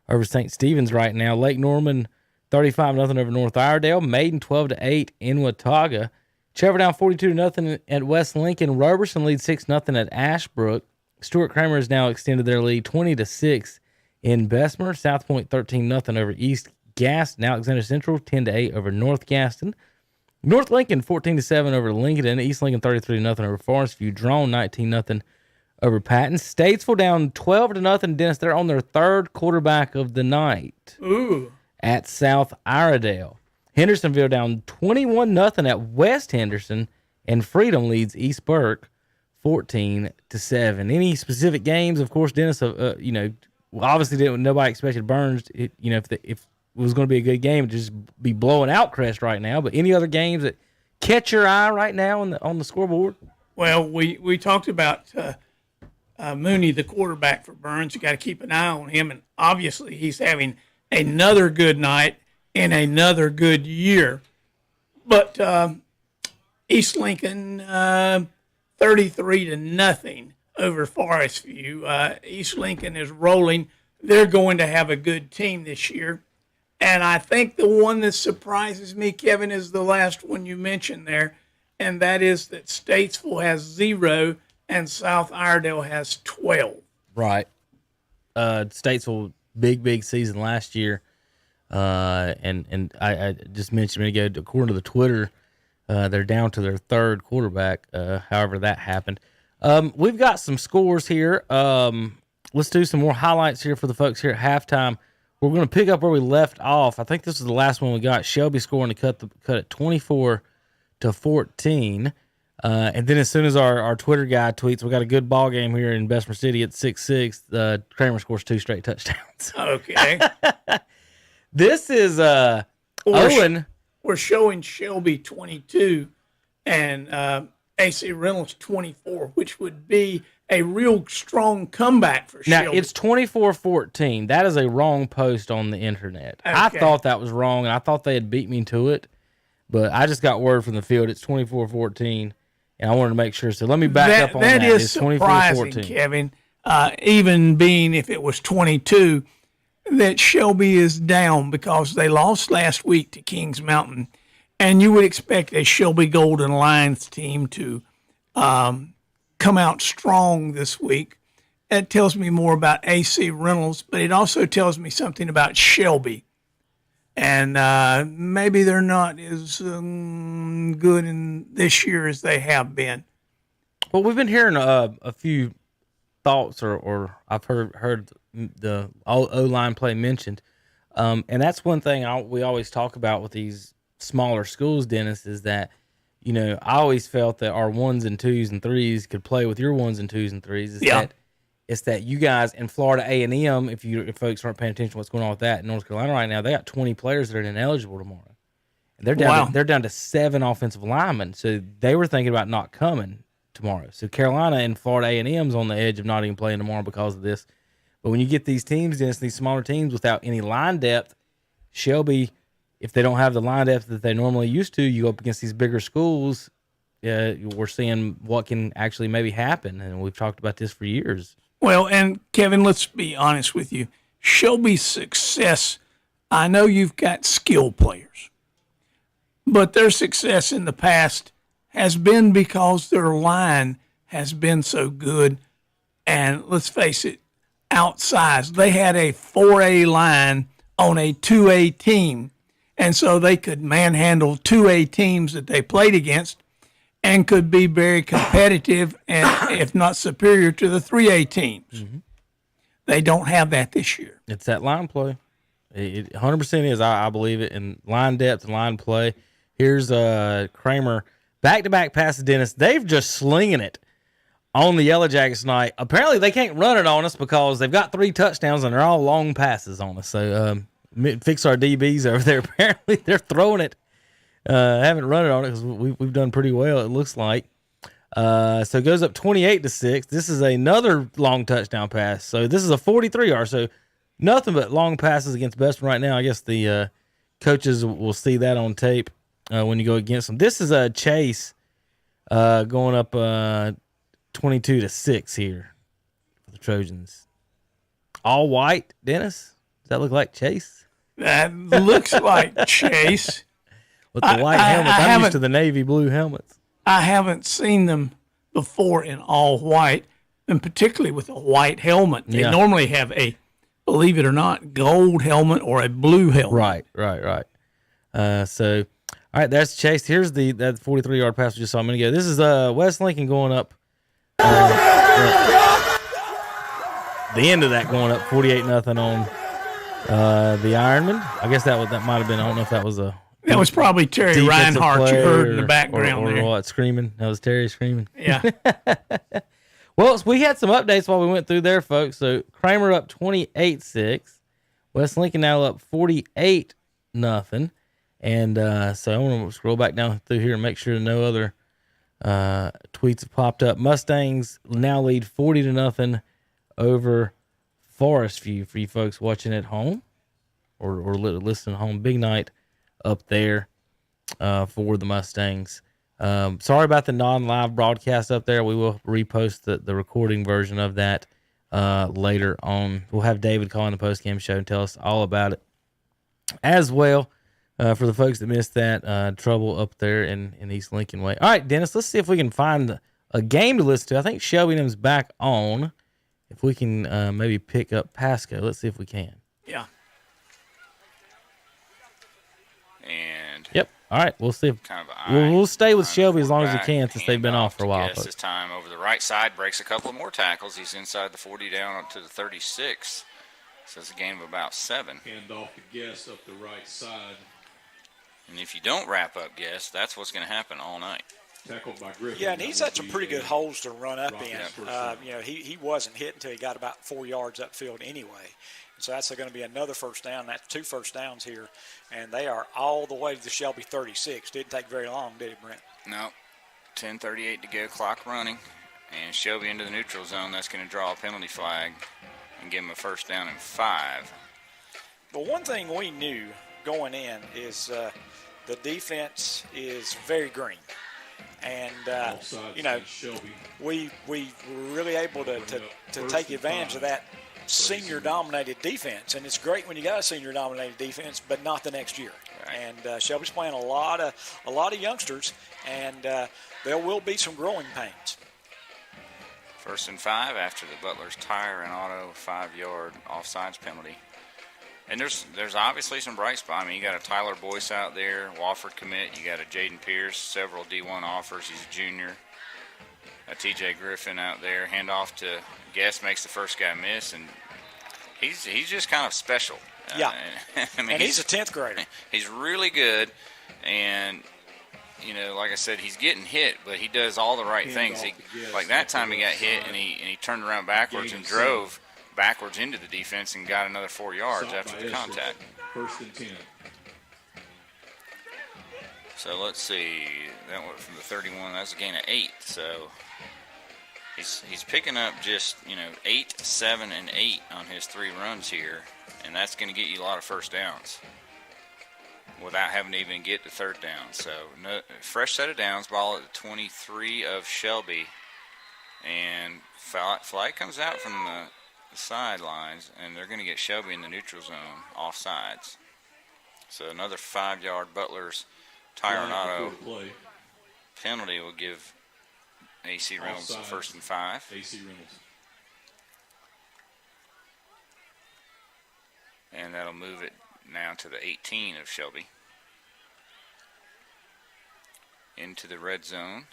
over St. Stephen's right now. Lake Norman 35-0 over North Iredale. Maiden 12-8 in Watauga. Cheverdown 42-0 at West Lincoln. Roberson leads 6-0 at Ashbrook. Stuart Kramer has now extended their lead 20-6 in Bessemer. South Point 13-0 over East Gaston. Alexander Central 10-8 over North Gaston. North Lincoln 14-7 over Lincoln. East Lincoln 33-0 over Forest View. Drone 19-0 over Patton. Statesville down 12-0. Dennis, they're on their third quarterback of the night. Ooh. At South Iredale. Hendersonville down 21-0 at West Henderson. And Freedom leads East Burke 14-7. Any specific games? Of course, Dennis, obviously nobody expected Burns. If it was going to be a good game, to just be blowing out Crest right now. But any other games that catch your eye right now on the scoreboard? Well, we talked about Mooney, the quarterback for Burns. You got to keep an eye on him, and obviously he's having another good night and another good year. But East Lincoln 33-0 over Forest View. East Lincoln is rolling. They're going to have a good team this year. And I think the one that surprises me, Kevin, is the last one you mentioned there, and that is that Statesville has 0 and South Iredale has 12. Right. Statesville, big season last year. And I just mentioned a minute ago, according to the Twitter, they're down to their third quarterback, however that happened. We've got some scores here. Let's do some more highlights here for the folks here at halftime. We're going to pick up where we left off. I think this is the last one we got. Shelby scoring to cut it 24-14. And then as soon as our Twitter guy tweets, we got a good ball game here in Bessemer City at 6-6. Kramer scores 2 straight touchdowns. Okay. This is Owen. We're showing Shelby 22 and AC Reynolds 24, which would be a real strong comeback for Now, Shelby. it's 24-14. That is a wrong post on the internet. Okay. I thought that was wrong, and I thought they had beat me to it. But I just got word from the field. It's 24-14, and I wanted to make sure. So let me back up on that. That is It's surprising, 24-14. Kevin. Even being if it was 22, that Shelby is down because they lost last week to Kings Mountain. And you would expect a Shelby Golden Lions team to come out strong this week. That tells me more about AC Reynolds, but it also tells me something about Shelby. And maybe they're not as good in this year as they have been. Well, we've been hearing a few thoughts, or I've heard the O-line play mentioned. And that's one thing we always talk about with these smaller schools, Dennis, is that, I always felt that our 1s and 2s and 3s could play with your 1s and 2s and 3s. That It's that you guys in Florida A&M, if folks aren't paying attention to what's going on with that in North Carolina right now, they got 20 players that are ineligible tomorrow. And they're down to 7 offensive linemen. So they were thinking about not coming tomorrow. So Carolina and Florida A&M's on the edge of not even playing tomorrow because of this. But when you get these teams, Dennis, these smaller teams without any line depth, Shelby, if they don't have the line depth that they normally used to, you go up against these bigger schools, we're seeing what can actually maybe happen. And we've talked about this for years. Well, and Kevin, let's be honest with you. Shelby's success, I know you've got skilled players, but their success in the past has been because their line has been so good. And let's face it, outsized. They had a 4A line on a 2A team, and so they could manhandle 2A teams that they played against and could be very competitive and, if not superior, to the 3A teams. Mm-hmm. They don't have that this year. It's that line play. It 100% is. I believe it. And line depth and line play. Here's Kramer. Back-to-back passes, Dennis. They've just slinging it on the Yellow Jackets tonight. Apparently, they can't run it on us because they've got 3 touchdowns, and they're all long passes on us. So, fix our DBs over there. Apparently, they're throwing it. Haven't run it on it because we've done pretty well, it looks like. So it goes up 28-6. This is another long touchdown pass. So this is a 43-yard. So nothing but long passes against Beston right now. I guess the coaches will see that on tape when you go against them. This is a Chase going up 22-6 here for the Trojans. All white, Dennis? Does that look like Chase? That looks like Chase. With the white helmets. I'm used to the navy blue helmets. I haven't seen them before in all white, and particularly with a white helmet. They normally have a, believe it or not, gold helmet or a blue helmet. Right. So, all right, that's Chase. Here's that 43-yard pass we just saw a minute ago. This is West Lincoln going up. The end of that going up 48-0 on the Ironman. I guess that might have been. I don't know if that was a. That was probably Terry Reinhardt you heard in the background or there. What, screaming? That was Terry screaming. Yeah. Well, we had some updates while we went through there, folks. So Kramer up 28-6. West Lincoln now up 48-0. And so I want to scroll back down through here and make sure no other tweets have popped up. Mustangs now lead 40-0 over Forest View for you folks watching at home or listening at home. Big night up there for the Mustangs. Sorry about the non-live broadcast up there. We will repost the recording version of that later on. We'll have David call in the postgame show and tell us all about it as well. For the folks that missed that, trouble up there in East Lincoln Way. All right, Dennis, let's see if we can find a game to listen to. I think Shelby Nim's back on. If we can maybe pick up Pasco. Let's see if we can. Yeah. And yep. All right. We'll see. We'll stay with Shelby as long as we can since they've been off for a while. Yes, this time over the right side, breaks a couple of more tackles. He's inside the 40 down up to the 36. So it's a gain of about 7. Hand off to Guess up the right side. And if you don't wrap up Guess, that's what's going to happen all night. Tackled by Griffin. Yeah, and he's had some pretty good holes to run up in. He wasn't hit until he got about 4 yards upfield anyway. So that's going to be another first down. That's 2 first downs here. And they are all the way to the Shelby 36. Didn't take very long, did it, Brent? No. 10:38 to go, clock running. And Shelby into the neutral zone. That's going to draw a penalty flag and give him a first down and 5. But one thing we knew going in is the defense is very green. And, we were really able to take advantage of that senior-dominated defense. And it's great when you got a senior-dominated defense, but not the next year. Right. And Shelby's playing a lot of youngsters, and there will be some growing pains. 1st and 5 after the Butler's tire and auto 5-yard offsides penalty. And there's obviously some bright spots. I mean, you got a Tyler Boyce out there, Wofford commit. You got a Jaden Pierce, several D1 offers. He's a junior. A TJ Griffin out there. Handoff to Guess, makes the first guy miss, and he's just kind of special. Yeah. I mean, and he's a 10th grader. He's really good, and like I said, he's getting hit, but he does all the right things. Like that time he got hit, and he turned around backwards and drove backwards into the defense and got another 4 yards after the contact. 1st and 10. So let's see. That went from the 31. That's a gain of 8. So he's picking up just 8, 7, and 8 on his 3 runs here, and that's going to get you a lot of first downs without having to even get to third down. So fresh set of downs. Ball at the 23 of Shelby, and flag comes out from the sidelines, and they're going to get Shelby in the neutral zone offsides. So another 5-yard Butler's Tyronado penalty will give AC Reynolds Offside. 1st and 5. AC Reynolds. And that'll move it now to the 18 of Shelby. Into the red zone.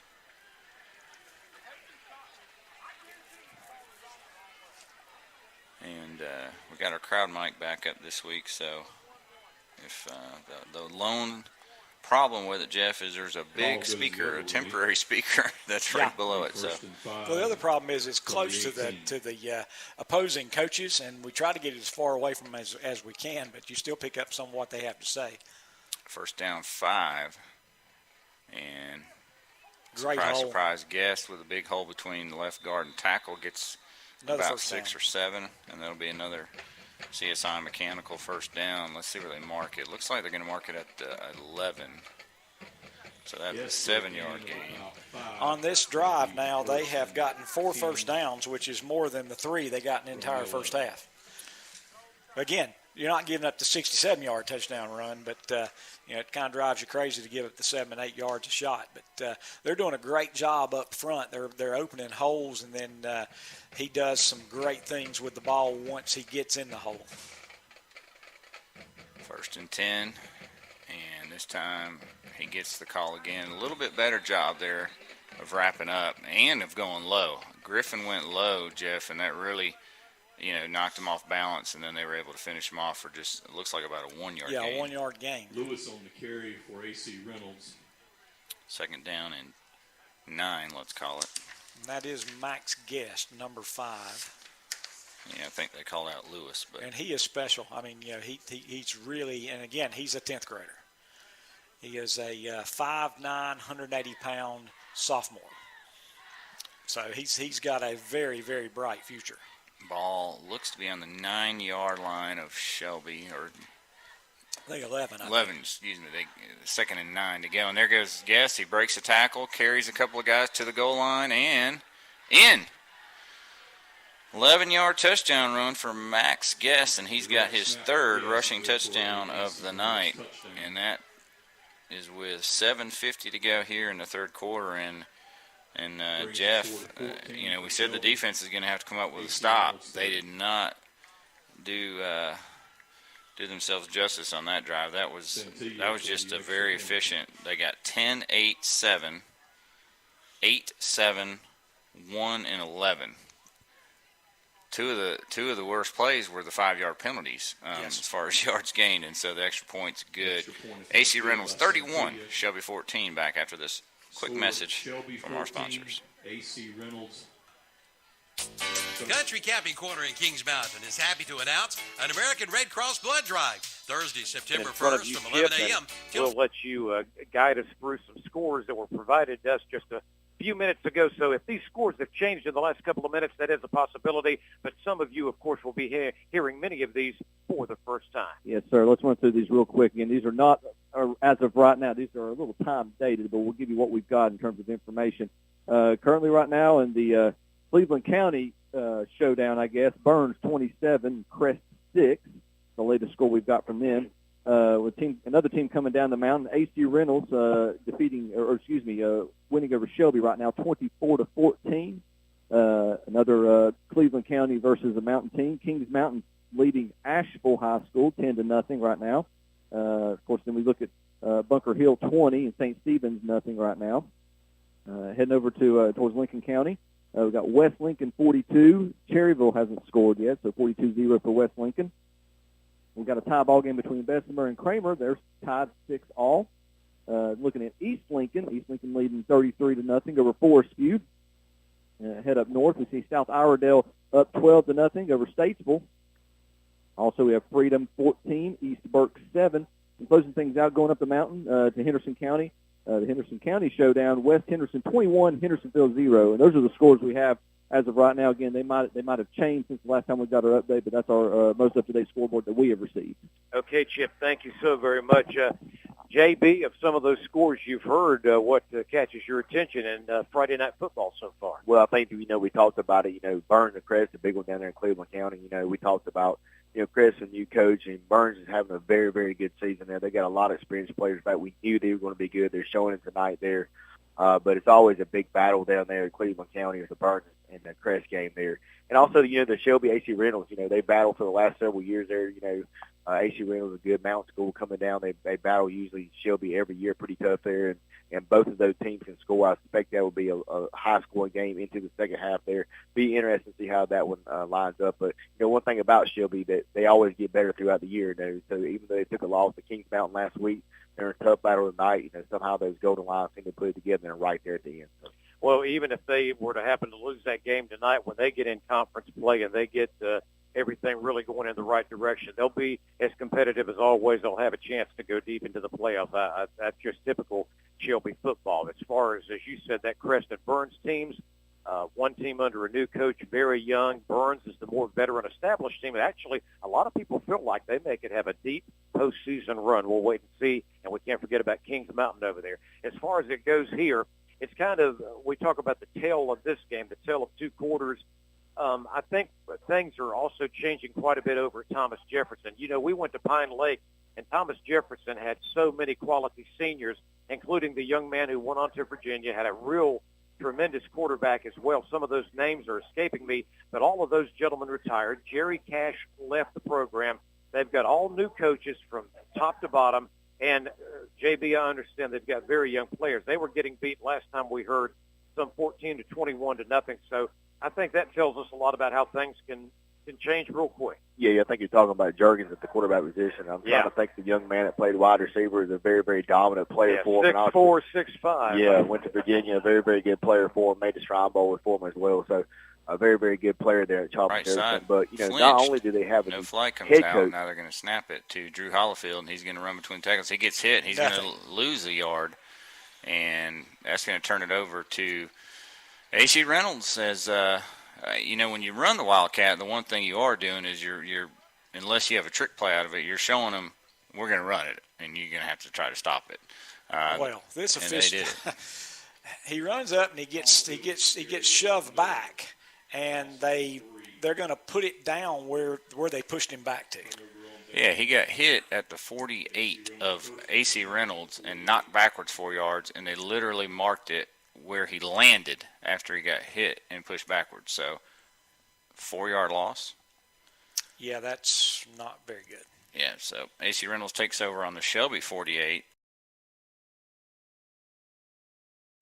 And we got our crowd mic back up this week, so if the lone problem with it, Jeff, is there's a big speaker, a temporary speaker that's right below it. So, well, the other problem is it's close to the opposing coaches, and we try to get it as far away from them as we can, but you still pick up some of what they have to say. 1st down 5, and Great surprise guest with a big hole between the left guard and tackle gets another about 6 or 7, and that'll be another CSI Mechanical 1st down. Let's see where they mark it. Looks like they're going to mark it at 11. So that's a 7-yard gain. On this drive now, they have gotten 4 first downs, which is more than the 3 they got in the entire first half. Again, you're not giving up the 67-yard touchdown run, but it kind of drives you crazy to give up the 7 and 8 yards a shot. But they're doing a great job up front. They're opening holes, and then he does some great things with the ball once he gets in the hole. 1st and 10, and this time he gets the call again. A little bit better job there of wrapping up and of going low. Griffin went low, Jeff, and that really knocked him off balance, and then they were able to finish him off for just, it looks like about a 1-yard gain. Yeah, a 1-yard gain. Lewis on the carry for AC Reynolds. 2nd down and 9, let's call it. And that is Max Guest, number 5. Yeah, I think they called out Lewis. And he is special. I mean, he's really, and again, he's a 10th grader. He is a 5'9", 180-pound sophomore. So he's got a very, very bright future. Ball looks to be on the 9-yard line of Shelby, or I think 11. 11, excuse me. 2nd and 9 to go. And there goes Guest. He breaks a tackle, carries a couple of guys to the goal line, and in. 11-yard touchdown run for Max Guest, and he's got his 3rd rushing touchdown of the night. And that is with 7:50 to go here in the 3rd quarter. And Jeff, we said the defense is going to have to come up with a stop. They did not do themselves justice on that drive. That was just a very efficient. They got 10, 8, 7, 8, 7, 1, and 11. Two of the worst plays were the 5-yard penalties as far as yards gained, and so the extra point's good. AC Reynolds 31, Shelby 14. Back after this quick message from our sponsors. AC Reynolds. Country Camping Corner in Kings Mountain is happy to announce an American Red Cross blood drive Thursday, September 1st from 11 a.m. We'll let you guide us through some scores that were provided to us just a few minutes ago. So if these scores have changed in the last couple of minutes, that is a possibility. But some of you, of course, will be hearing many of these for the first time. Yes, sir. Let's run through these real quick. Again, these are not, as of right now, these are a little time dated, but we'll give you what we've got in terms of information. Currently right now in the Cleveland County showdown, I guess, Burns 27, Crest 6, the latest score we've got from them. Another team coming down the mountain, AC Reynolds winning over Shelby right now, 24-14. Another Cleveland County versus a mountain team. Kings Mountain leading Asheville High School 10-0 right now. Of course, then we look at Bunker Hill 20 and St. Stephen's 0 right now. Heading over to towards Lincoln County, we've got West Lincoln 42. Cherryville hasn't scored yet, so 42-0 for West Lincoln. We've got a tie ball game between Bessemer and Kramer. They're tied 6-all. Looking at East Lincoln leading 33-0 over Forest View. Head up north, we see South Iredale up 12-0 over Statesville. Also, we have Freedom 14, East Burke 7. And closing things out, going up the mountain to Henderson County. The Henderson County showdown: West Henderson 21, Hendersonville 0. And those are the scores we have as of right now. Again, they might have changed since the last time we got our update, but that's our most up-to-date scoreboard that we have received. Okay, Chip, thank you so very much. JB, of some of those scores you've heard, what catches your attention in Friday Night Football so far? Well, I think, we talked about it, Burns and Crest, the big one down there in Cleveland County. We talked about, Crest, a new coach, and Burns is having a very, very good season there. They got a lot of experienced players back. We knew they were going to be good. They're showing it tonight there. But it's always a big battle down there in Cleveland County with the Burns and the Crest game there. And also, the Shelby AC Reynolds, they battled for the last several years there. AC Reynolds is a good mountain school coming down. They battle usually Shelby every year, pretty tough there. And both of those teams can score. I suspect that will be a high-scoring game into the second half there. Be interesting to see how that one lines up. But, one thing about Shelby, that they always get better throughout the year. So even though they took a loss to Kings Mountain last week, they're in a tough battle tonight. Somehow those Golden Lions seem to put it together and right there at the end. So. Well, even if they were to happen to lose that game tonight, when they get in conference play and they get everything really going in the right direction, they'll be as competitive as always. They'll have a chance to go deep into the playoffs. That's just typical Shelby football. As far as you said, that Crest and Burns teams, one team under a new coach, very young. Burns is the more veteran established team. And actually, a lot of people feel like they may could have a deep postseason run. We'll wait and see. And we can't forget about Kings Mountain over there. As far as it goes here, it's kind of, we talk about the tale of this game, the tale of two quarters. I think things are also changing quite a bit over at Thomas Jefferson. We went to Pine Lake, and Thomas Jefferson had so many quality seniors, including the young man who went on to Virginia, had a real tremendous quarterback as well. Some of those names are escaping me, but all of those gentlemen retired. Jerry Cash left the program. They've got all new coaches from top to bottom. And, JB, I understand they've got very young players. They were getting beat last time we heard, some 14-21 to nothing. So I think that tells us a lot about how things can change real quick. Yeah, I think you're talking about Juergens at the quarterback position. I'm trying to think the young man that played wide receiver is a very, very dominant player for him. 6'4", 6'5". Yeah, went to Virginia, a very, very good player for him, made the Shrine Bowl for him as well. So a very, very good player there at Thomas Jefferson. But, not only do they have a flag comes head out, coach. now they're going to snap it to Drew Hollifield, and he's going to run between tackles. He gets hit. He's going to lose a yard, and that's going to turn it over to AC Reynolds. As when you run the Wildcat, the one thing you are doing is you're unless you have a trick play out of it, you're showing them we're going to run it, and you're going to have to try to stop it. This official, he runs up and he gets shoved back. And they're going to put it down where they pushed him back to. Yeah, he got hit at the 48 of AC Reynolds and knocked backwards 4 yards, and they literally marked it where he landed after he got hit and pushed backwards. So, 4-yard loss. Yeah, that's not very good. Yeah, so AC Reynolds takes over on the Shelby 48.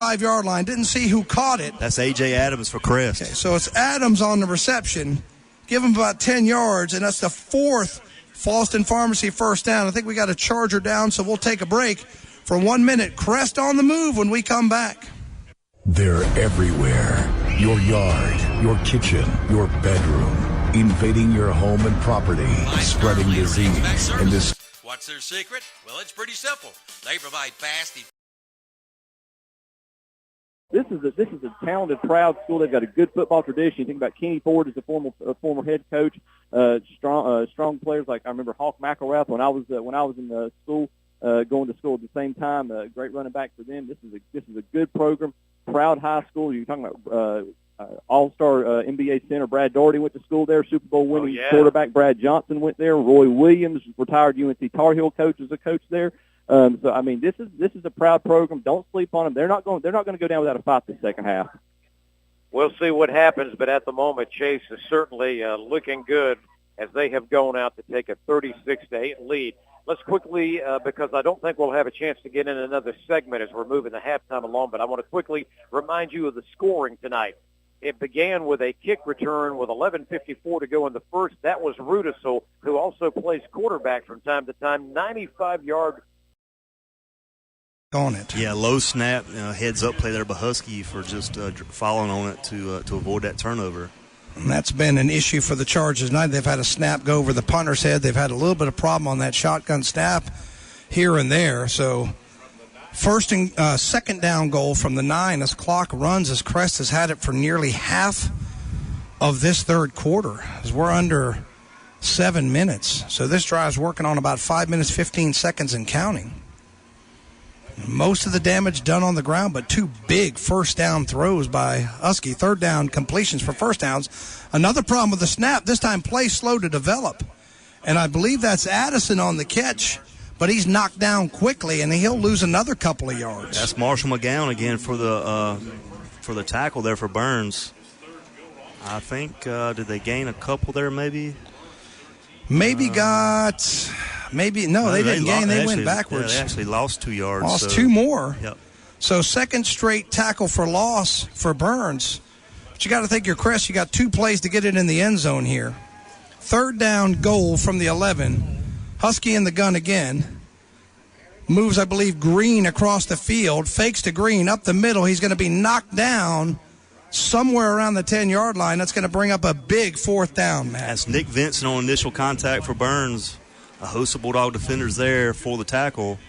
5-yard line. Didn't see who caught it. That's A.J. Adams for Crest. Okay, so it's Adams on the reception. Give him about 10 yards, and that's the fourth Falston Pharmacy first down. I think we got a Charger down, so we'll take a break for 1 minute. Crest on the move when we come back. They're everywhere. Your yard, your kitchen, your bedroom. Invading your home and property. Spreading disease. And this. What's their secret? Well, it's pretty simple. They provide fast. This is a talented, proud school. They've got a good football tradition. You think about Kenny Ford as a former head coach. Strong players like I remember Hawk McElrath when I was in the school, going to school at the same time. Great running back for them. This is a good program. Proud high school. You're talking about All-Star NBA center Brad Doherty went to school there. Super Bowl winning quarterback Brad Johnson went there. Roy Williams, retired UNC Tar Heel coach, is a coach there. So I mean, this is a proud program. Don't sleep on them. They're not going to go down without a fight this second half. We'll see what happens, but at the moment, Chase is certainly looking good as they have gone out to take a 36-8 lead. Let's quickly, because I don't think we'll have a chance to get in another segment as we're moving the halftime along, but I want to quickly remind you of the scoring tonight. It began with a kick return with 11:54 to go in the first. That was Rudisill, who also plays quarterback from time to time, 95-yard on it. Yeah, low snap, heads up play there by Husky for just following on it to avoid that turnover. And that's been an issue for the Chargers tonight. They've had a snap go over the punter's head. They've had a little bit of problem on that shotgun snap here and there. So first and second down goal from the 9 as clock runs, as Crest has had it for nearly half of this third quarter, as we're under 7 minutes. So this drive's working on about 5 minutes, 15 seconds and counting. Most of the damage done on the ground, but 2 big first down throws by Husky. Third down completions for first downs. Another problem with the snap, this time play slow to develop. And I believe that's Addison on the catch, but he's knocked down quickly, and he'll lose another couple of yards. That's Marshall McGowan again for the tackle there for Burns. I think, did they gain a couple there maybe? Maybe no, they didn't gain. They went backwards. Yeah, they actually lost 2 yards. Lost 2 more. Yep. So second straight tackle for loss for Burns. But you got to think your Crest, you got 2 plays to get it in the end zone here. Third down goal from the 11. Husky in the gun again. Moves, I believe, Green across the field. Fakes to Green up the middle. He's going to be knocked down somewhere around the 10-yard line. That's going to bring up a big fourth down, Matt. That's Nick Vincent on initial contact for Burns. A host of Bulldog defenders there for the tackle.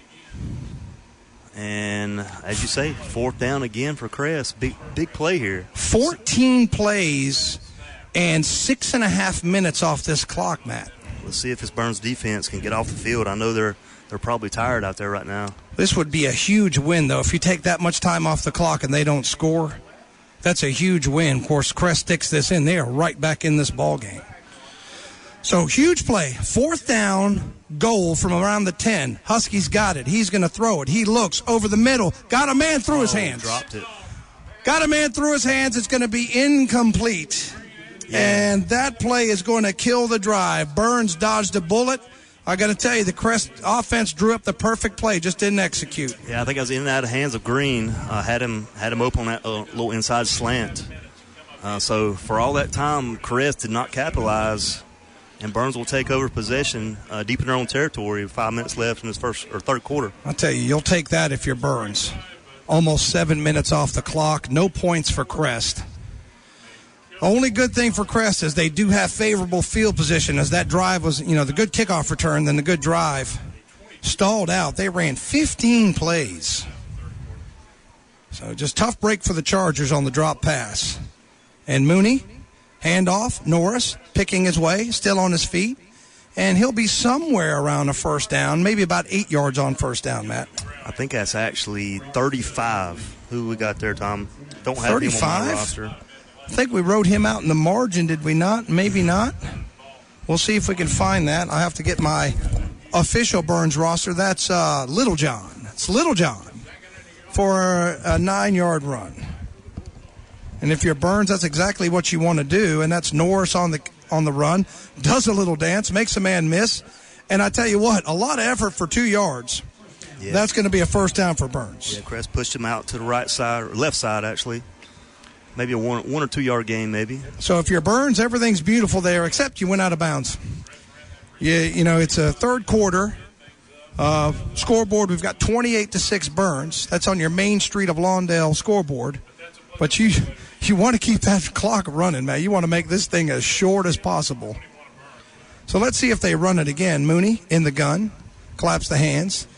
And, as you say, fourth down again for Crest. Big play here. 14 plays and 6.5 minutes off this clock, Matt. Let's see if this Burns defense can get off the field. I know they're probably tired out there right now. This would be a huge win, though. If you take that much time off the clock and they don't score, that's a huge win. Of course, Crest sticks this in. They are right back in this ball game. So, huge play. Fourth down, goal from around the 10. Huskies got it. He's going to throw it. He looks over the middle. Got a man through his hands. Dropped it. Got a man through his hands. It's going to be incomplete. Yeah. And that play is going to kill the drive. Burns dodged a bullet. I got to tell you, the Crest offense drew up the perfect play, just didn't execute. Yeah, I think I was in and out of hands of Green. Had him open on that little inside slant. So, for all that time, Crest did not capitalize. And Burns will take over possession deep in their own territory. 5 minutes left in his third quarter. I'll tell you, you'll take that if you're Burns. Almost 7 minutes off the clock. No points for Crest. Only good thing for Crest is they do have favorable field position, as that drive was, the good kickoff return, then the good drive stalled out. They ran 15 plays. So just tough break for the Chargers on the drop pass. And Mooney, handoff, Norris picking his way, still on his feet. And he'll be somewhere around a first down, maybe about 8 yards on first down, Matt. I think that's actually 35. Who we got there, Tom? Don't have 35? Him on my roster. I think we wrote him out in the margin, did we not? Maybe not. We'll see if we can find that. I have to get my official Burns roster. That's Little John. It's Little John for a 9-yard run. And if you're Burns, that's exactly what you want to do. And that's Norris on the run. Does a little dance, makes a man miss. And I tell you what, a lot of effort for 2 yards. Yeah. That's going to be a first down for Burns. Yeah, Crest pushed him out to the right side, or left side, actually. Maybe a 1 or 2 yard gain, maybe. So if you're Burns, everything's beautiful there, except you went out of bounds. It's a third quarter. Scoreboard, we've got 28-6 Burns. That's on your Main Street of Lawndale scoreboard. But you want to keep that clock running, man. You want to make this thing as short as possible. So let's see if they run it again. Mooney in the gun, claps the hands,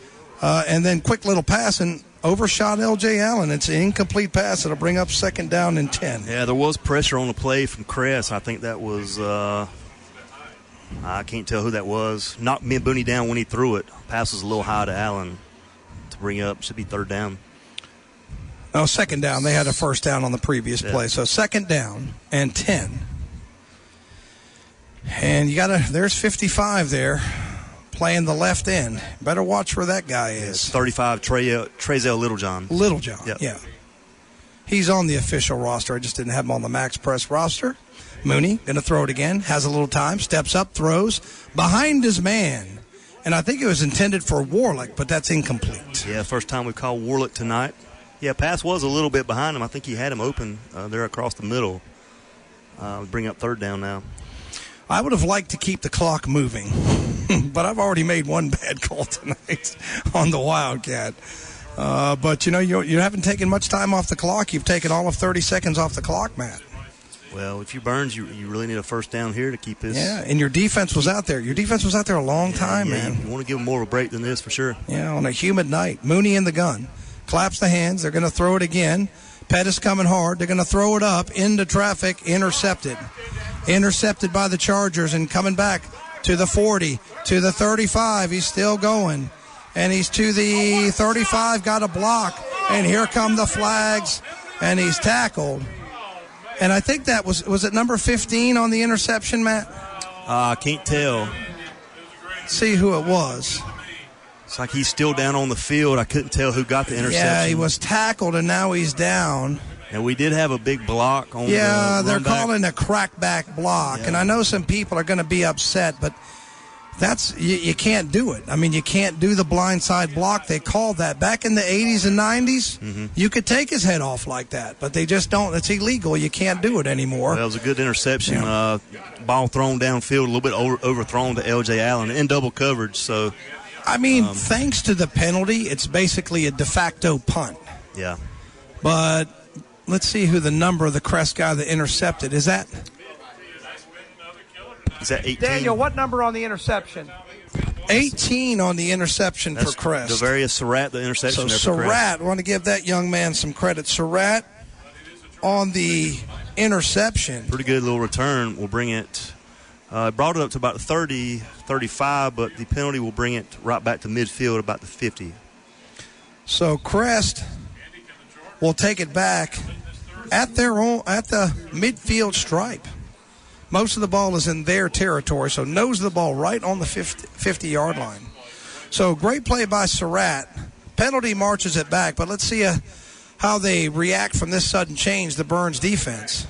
and then quick little pass and overshot L.J. Allen. It's an incomplete pass. It'll bring up second down and 10. Yeah, there was pressure on the play from Crest. I think that was, I can't tell who that was. Knocked Booney down when he threw it. Pass was a little high to Allen to bring up. Should be third down. No, second down. They had a first down on the previous play. So second down and 10. And there's 55 there. Playing the left end. Better watch where that guy is. 35, Trezell Littlejohn. Littlejohn, yep. Yeah. He's on the official roster. I just didn't have him on the Max Press roster. Mooney, going to throw it again. Has a little time. Steps up, throws. Behind his man. And I think it was intended for Warlick, but that's incomplete. Yeah, first time we called Warlick tonight. Yeah, pass was a little bit behind him. I think he had him open there across the middle. Bring up third down now. I would have liked to keep the clock moving, but I've already made one bad call tonight on the Wildcat. But, you haven't taken much time off the clock. You've taken all of 30 seconds off the clock, Matt. Well, if you Burns, you really need a first down here to keep this. Yeah, and your defense was out there. Your defense was out there a long time, man. You want to give them more of a break than this for sure. Yeah, on a humid night. Mooney in the gun. Claps the hands. They're going to throw it again. Pettis coming hard. They're going to throw it up into traffic. Intercepted. Intercepted by the Chargers and coming back to the 40, to the 35. He's still going. And he's to the 35, got a block. And here come the flags. And he's tackled. And I think that was it number 15 on the interception, Matt? I can't tell. See who it was. It's like he's still down on the field. I couldn't tell who got the interception. Yeah, he was tackled, and now he's down. And we did have a big block on they're calling a crackback block. Yeah. And I know some people are going to be upset, but you can't do it. I mean, you can't do the blindside block. They called that. Back in the 80s and 90s, you could take his head off like that, but they just don't. It's illegal. You can't do it anymore. Well, it was a good interception. Yeah. Ball thrown downfield, a little bit overthrown to L.J. Allen in double coverage. So, I mean, thanks to the penalty, it's basically a de facto punt. Yeah. But let's see who the number of the Crest guy that intercepted. Is that 18? Daniel, what number on the interception? 18 on the interception for Crest. Devarius Surratt, the interception. So Surratt, I want to give that young man some credit. Surratt on the interception. Pretty good little return. We'll bring it. Brought it up to about 30, 35, but the penalty will bring it right back to midfield, about the 50. So Crest will take it back at the midfield stripe. Most of the ball is in their territory, so nose of the ball right on the 50-yard line. So great play by Surratt. Penalty marches it back, but let's see how they react from this sudden change, the Burns defense.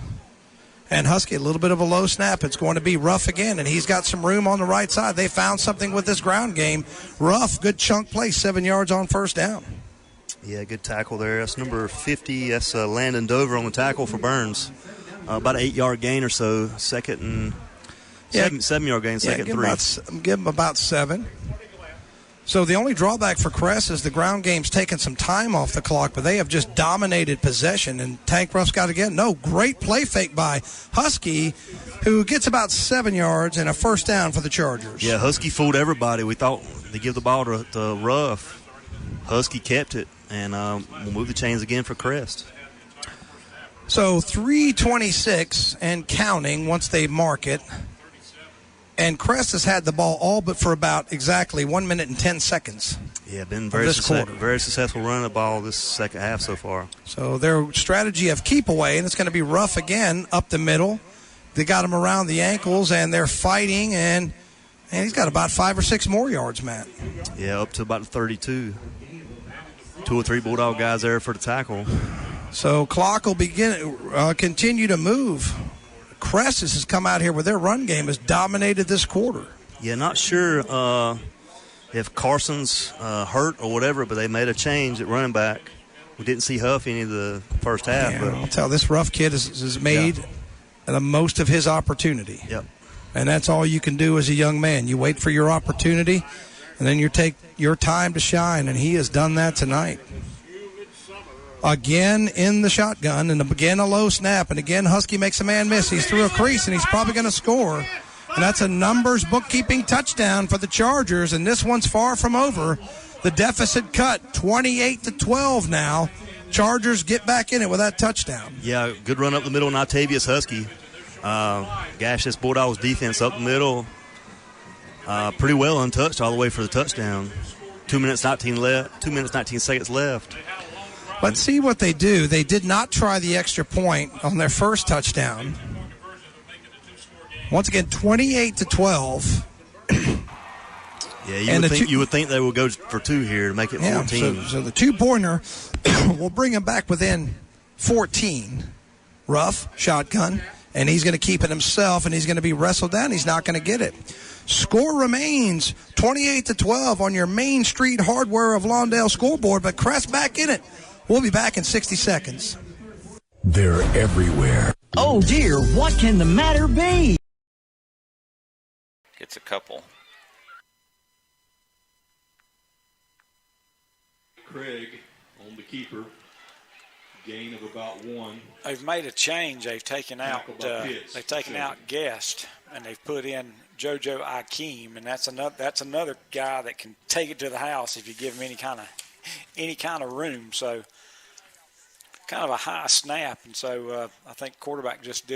And Husky, a little bit of a low snap. It's going to be Ruff again, and he's got some room on the right side. They found something with this ground game. Ruff, good chunk play, 7 yards on first down. Yeah, good tackle there. That's number 50. That's Landon Dover on the tackle for Burns. About an 8-yard gain or so. 7-yard gain, second and 3. Give him about 7. So the only drawback for Crest is the ground game's taken some time off the clock, but they have just dominated possession. And Tank Ruff's got again. No, great play fake by Husky, who gets about 7 yards and a first down for the Chargers. Yeah, Husky fooled everybody. We thought they give the ball to Ruff. Husky kept it, and we'll move the chains again for Crest. So 3:26 and counting once they mark it. And Crest has had the ball all but for about exactly 1 minute and 10 seconds. Yeah, been very successful running the ball this second half so far. So their strategy of keep away, and it's going to be Ruff again up the middle. They got him around the ankles, and they're fighting, and he's got about 5 or 6 more yards, Matt. Yeah, up to about 32. 2 or 3 Bulldog guys there for the tackle. So clock will continue to move. Crest has come out here with their run game has dominated this quarter. Yeah, not sure if Carson's hurt or whatever, but they made a change at running back. We didn't see Huff any of the first half. Yeah, but I'll tell this Ruff kid has made the most of his opportunity. Yep. And that's all you can do as a young man. You wait for your opportunity, and then you take your time to shine, and he has done that tonight. Again in the shotgun, and again a low snap, and again Husky makes a man miss. He's through a crease, and he's probably going to score. And that's a numbers bookkeeping touchdown for the Chargers, and this one's far from over. The deficit cut, 28-12 now. Chargers get back in it with that touchdown. Yeah, good run up the middle, Octavius Husky. This Bulldogs defense up the middle. Pretty well untouched all the way for the touchdown. 2 minutes 19 seconds left. Let's see what they do. They did not try the extra point on their first touchdown. Once again, 28-12. Yeah, you would think they would go for 2 here to make it 14. So the 2-pointer will bring him back within 14. Ruff, shotgun, and he's going to keep it himself, and he's going to be wrestled down. He's not going to get it. Score remains 28-12 on your Main Street Hardware of Lawndale scoreboard, but Crest back in it. We'll be back in 60 seconds. They're everywhere. Oh, dear, what can the matter be? Gets a couple. Craig on the keeper. Gain of about 1. They've made a change. They've taken out Guest, and they've put in JoJo Akeem, and that's another guy that can take it to the house if you give him any kind of room. So kind of a high snap, and so I think quarterback just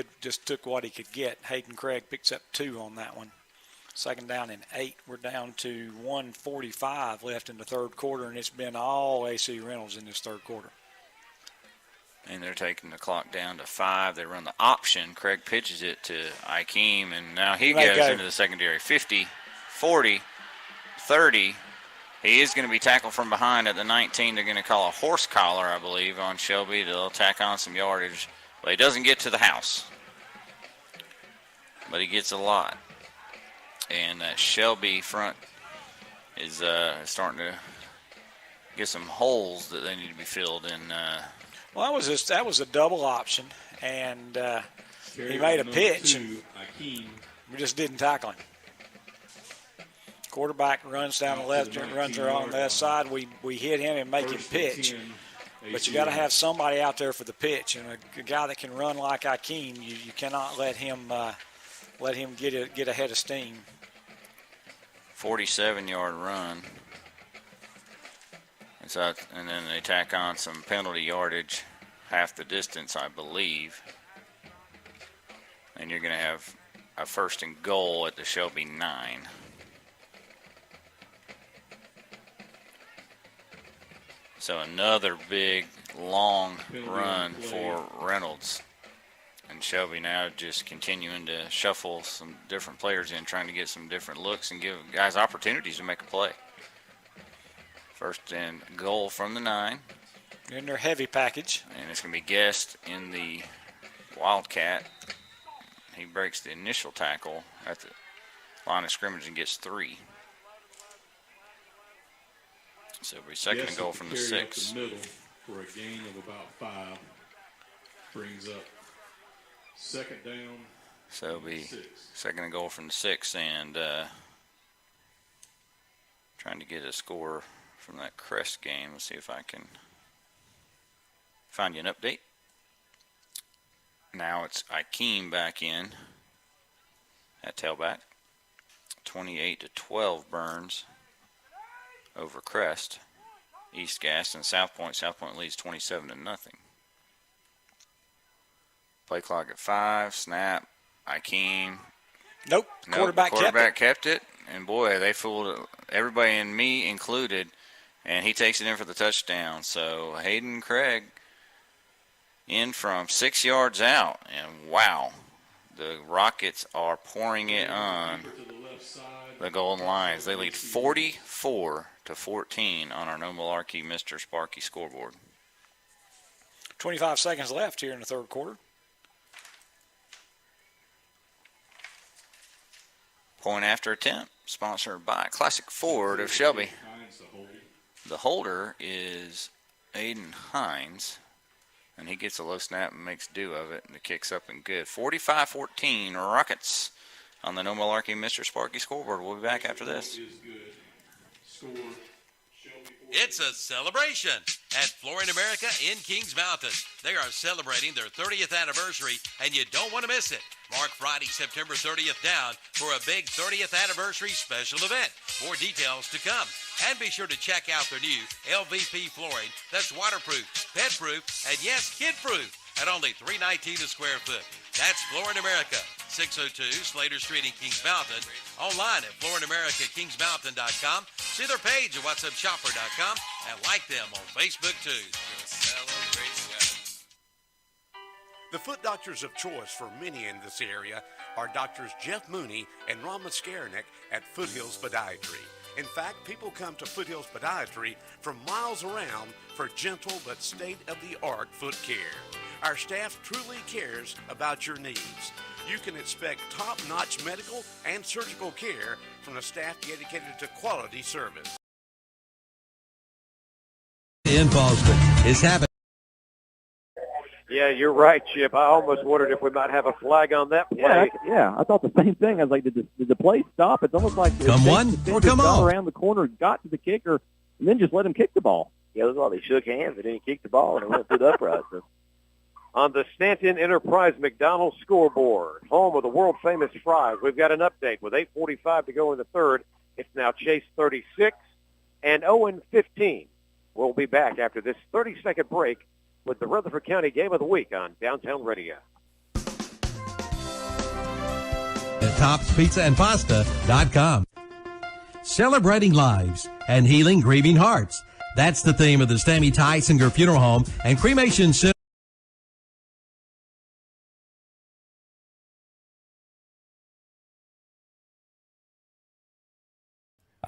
took what he could get. Hayden Craig picks up 2 on that one. Second down and 8. We're down to 1:45 left in the third quarter, and it's been all AC Reynolds in this third quarter. And they're taking the clock down to 5. They run the option. Craig pitches it to Akeem, and now he goes into the secondary. 50, 40, 30. He is going to be tackled from behind at the 19. They're going to call a horse collar, I believe, on Shelby. They'll tack on some yardage. But he doesn't get to the house. But he gets a lot. And that Shelby front is starting to get some holes that they need to be filled in. Well, that was a double option, and he made a pitch, and we just didn't tackle him. Quarterback runs down the left, runs around the left side. We hit him and make him pitch, but you got to have somebody out there for the pitch, and a guy that can run like Akeem, you cannot let him get ahead of steam. 47-yard run. And then they tack on some penalty yardage, half the distance, I believe. And you're going to have a first and goal at the Shelby 9. So another big, long run for Reynolds. And Shelby now just continuing to shuffle some different players in, trying to get some different looks and give guys opportunities to make a play. First and goal from the 9. In their heavy package. And it's going to be Guest in the Wildcat. He breaks the initial tackle at the line of scrimmage and gets 3. So it'll be second and goal from the 6. The middle for a gain of about 5. Brings up second down. So it'll be second and goal from the 6, and trying to get a score from that Crest game. Let's see if I can find you an update. Now it's Akeem back in at tailback. 28-12 Burns over Crest. East Gaston, South Point. South Point leads 27-0. Play clock at 5. Snap. Akeem. Nope. Quarterback kept it. And boy, they fooled everybody, and me included. And he takes it in for the touchdown. So Hayden Craig in from 6 yards out. And wow, the Rockets are pouring it on the Golden Lions. They lead 44-14 on our No Malarkey Mr. Sparky scoreboard. 25 seconds left here in the third quarter. Point after attempt, sponsored by Classic Ford of Shelby. The holder is Aiden Hines, and he gets a low snap and makes do of it, and the kick's up and good. 45-14 Rockets on the No Malarkey Mr. Sparky scoreboard. We'll be back after this. It's a celebration at Flooring America in Kings Mountain. They are celebrating their 30th anniversary, and you don't want to miss it. Mark Friday, September 30th down for a big 30th anniversary special event. More details to come. And be sure to check out their new LVP flooring that's waterproof, pet-proof, and yes, kid-proof at only $3.19 a square foot. That's Flooring America, 602 Slater Street in Kings Mountain. Online at flooringamericakingsmountain.com. See their page at whatsupshopper.com and like them on Facebook too. The foot doctors of choice for many in this area are Doctors Jeff Mooney and Ron Mascaranek at Foothills Podiatry. In fact, people come to Foothills Podiatry from miles around for gentle but state-of-the-art foot care. Our staff truly cares about your needs. You can expect top-notch medical and surgical care from a staff dedicated to quality service. In Boston is happening. Yeah, you're right, Chip. I almost wondered if we might have a flag on that play. Yeah, I thought the same thing. I was like, did the play stop? It's almost like come one or come on around the corner, got to the kicker, and then just let him kick the ball. looked like they shook hands and then he kicked the ball and it went through the upright. So. On the Stanton Enterprise McDonald's scoreboard, home of the world-famous fries, we've got an update with 8:45 to go in the third. It's now Chase 36 and Owen 15. We'll be back after this 30-second break with the Rutherford County Game of the Week on Downtown Radio. At TopsPizzaandPasta.com. Celebrating lives and healing grieving hearts. That's the theme of the Stammy Tysinger Funeral Home and Cremation Center.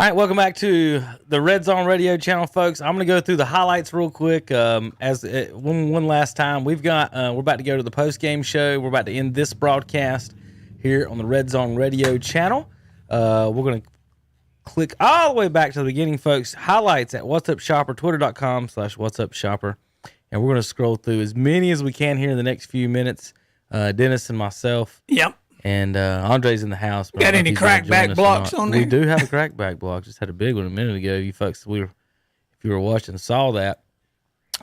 All right, welcome back to the Red Zone Radio channel, folks. I'm going to go through the highlights real quick. One last time, we're about to go to the post game show. We're about to end this broadcast here on the Red Zone Radio channel. We're going to click all the way back to the beginning, folks. Highlights at What's Up Shopper, twitter.com/whatsupshopper, and we're going to scroll through as many as we can here in the next few minutes. Dennis and myself. Yep. And Andre's in the house. Got any crackback blocks on there? We do have a crackback block. Just had a big one a minute ago. You folks, if you were watching, saw that.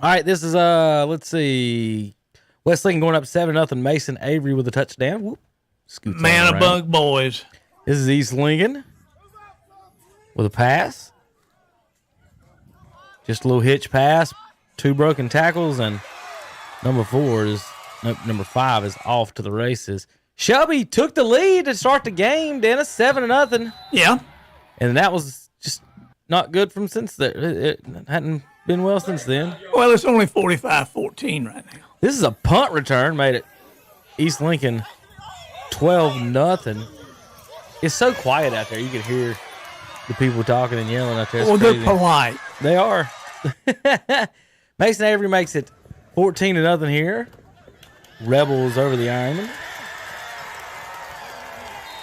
All right, this is let's see, West Lincoln going up 7-0. Mason Avery with a touchdown. Whoop. Man, a bug boys. This is East Lincoln with a pass. Just a little hitch pass, 2 broken tackles, and number 5 is off to the races. Shelby took the lead to start the game, Dennis, 7-0. Yeah. And that was just not good from since then. It hadn't been well since then. Well, it's only 45-14 right now. This is a punt return, made it East Lincoln 12-0. It's so quiet out there. You can hear the people talking and yelling out there. It's they're crazy. polite. They are. Mason Avery makes it 14-0 here. Rebels over the Ironman.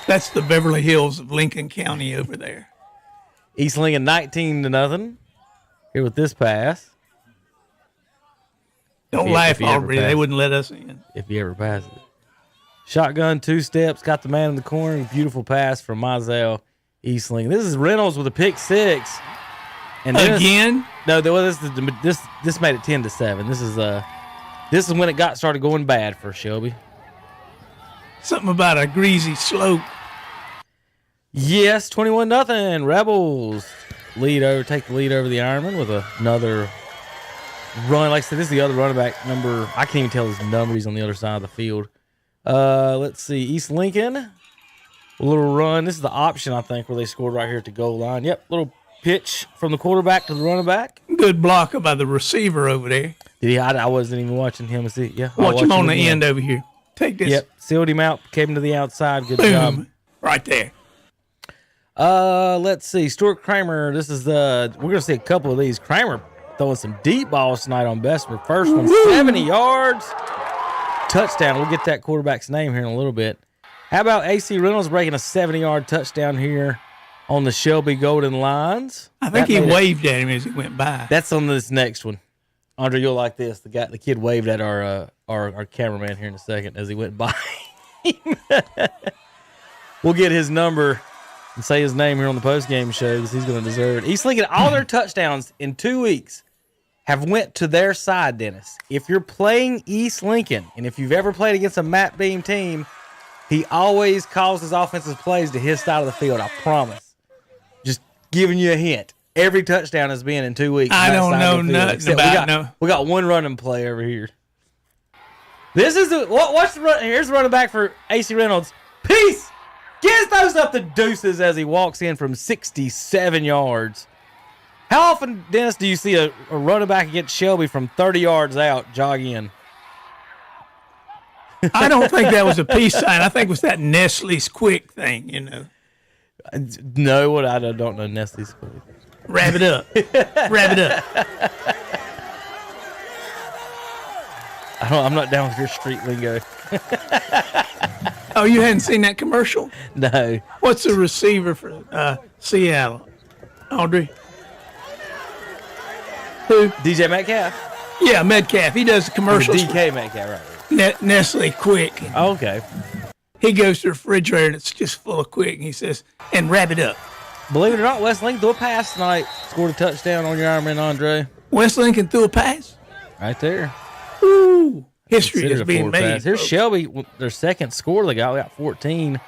That's the Beverly Hills of Lincoln County over there. East Lincoln 19-0. Here with this pass. Don't laugh, Aubrey. They wouldn't let us in. If you ever pass it. Shotgun, 2 steps, got the man in the corner. Beautiful pass from Mizell, East Lincoln. This is Reynolds with a pick 6. And again? No, this made it 10-7. This is when it started going bad for Shelby. Something about a greasy slope. Yes, 21-0. Rebels take the lead over the Ironman with another run. Like I said, this is the other running back number. I can't even tell his number. He's on the other side of the field. Let's see. East Lincoln, a little run. This is the option, I think, where they scored right here at the goal line. Yep, little pitch from the quarterback to the running back. Good block by the receiver over there. Did he? I wasn't even watching him. Yeah, watch him on the end over here. Take this. Yep, sealed him out, came to the outside. Good job. Right there. Let's see. Stuart Kramer, we're going to see a couple of these. Kramer throwing some deep balls tonight on Bessemer. First one, 70 yards. Touchdown. We'll get that quarterback's name here in a little bit. How about AC Reynolds breaking a 70-yard touchdown here on the Shelby Golden Lines? I think he waved at him as he went by. That's on this next one. Andre, you'll like this. The kid waved at our cameraman here in a second as he went by. We'll get his number and say his name here on the postgame show because he's going to deserve it. East Lincoln, all their touchdowns in 2 weeks have went to their side, Dennis. If you're playing East Lincoln, and if you've ever played against a Matt Beam team, he always calls his offensive plays to his side of the field, I promise. Just giving you a hint. Every touchdown has been in 2 weeks. I don't know nothing about we got one running play over here. This is watch the run. Here's the running back for AC Reynolds. Peace. Gets those up the deuces as he walks in from 67 yards. How often, Dennis, do you see a running back against Shelby from 30 yards out jog in? I don't think that was a peace sign. I think it was that Nestle's Quick thing, you know. No, I don't know Nestle's Quick. Wrap it up. Wrap it up. I'm not down with your street lingo. Oh, you hadn't seen that commercial? No. What's the receiver for Seattle? Audrey? Who? DJ Metcalf. Yeah, Metcalf. He does the commercials. DK Metcalf, right. Nestle Quick. Oh, okay. He goes to the refrigerator and it's just full of Quick, and he says, and wrap it up. Believe it or not, West Lincoln threw a pass tonight. Scored a touchdown on your Ironman, Andre. West Lincoln threw a pass. Right there. Ooh. History is Considered a being forward made. pass. Here's folks. Shelby, their second score they got 14.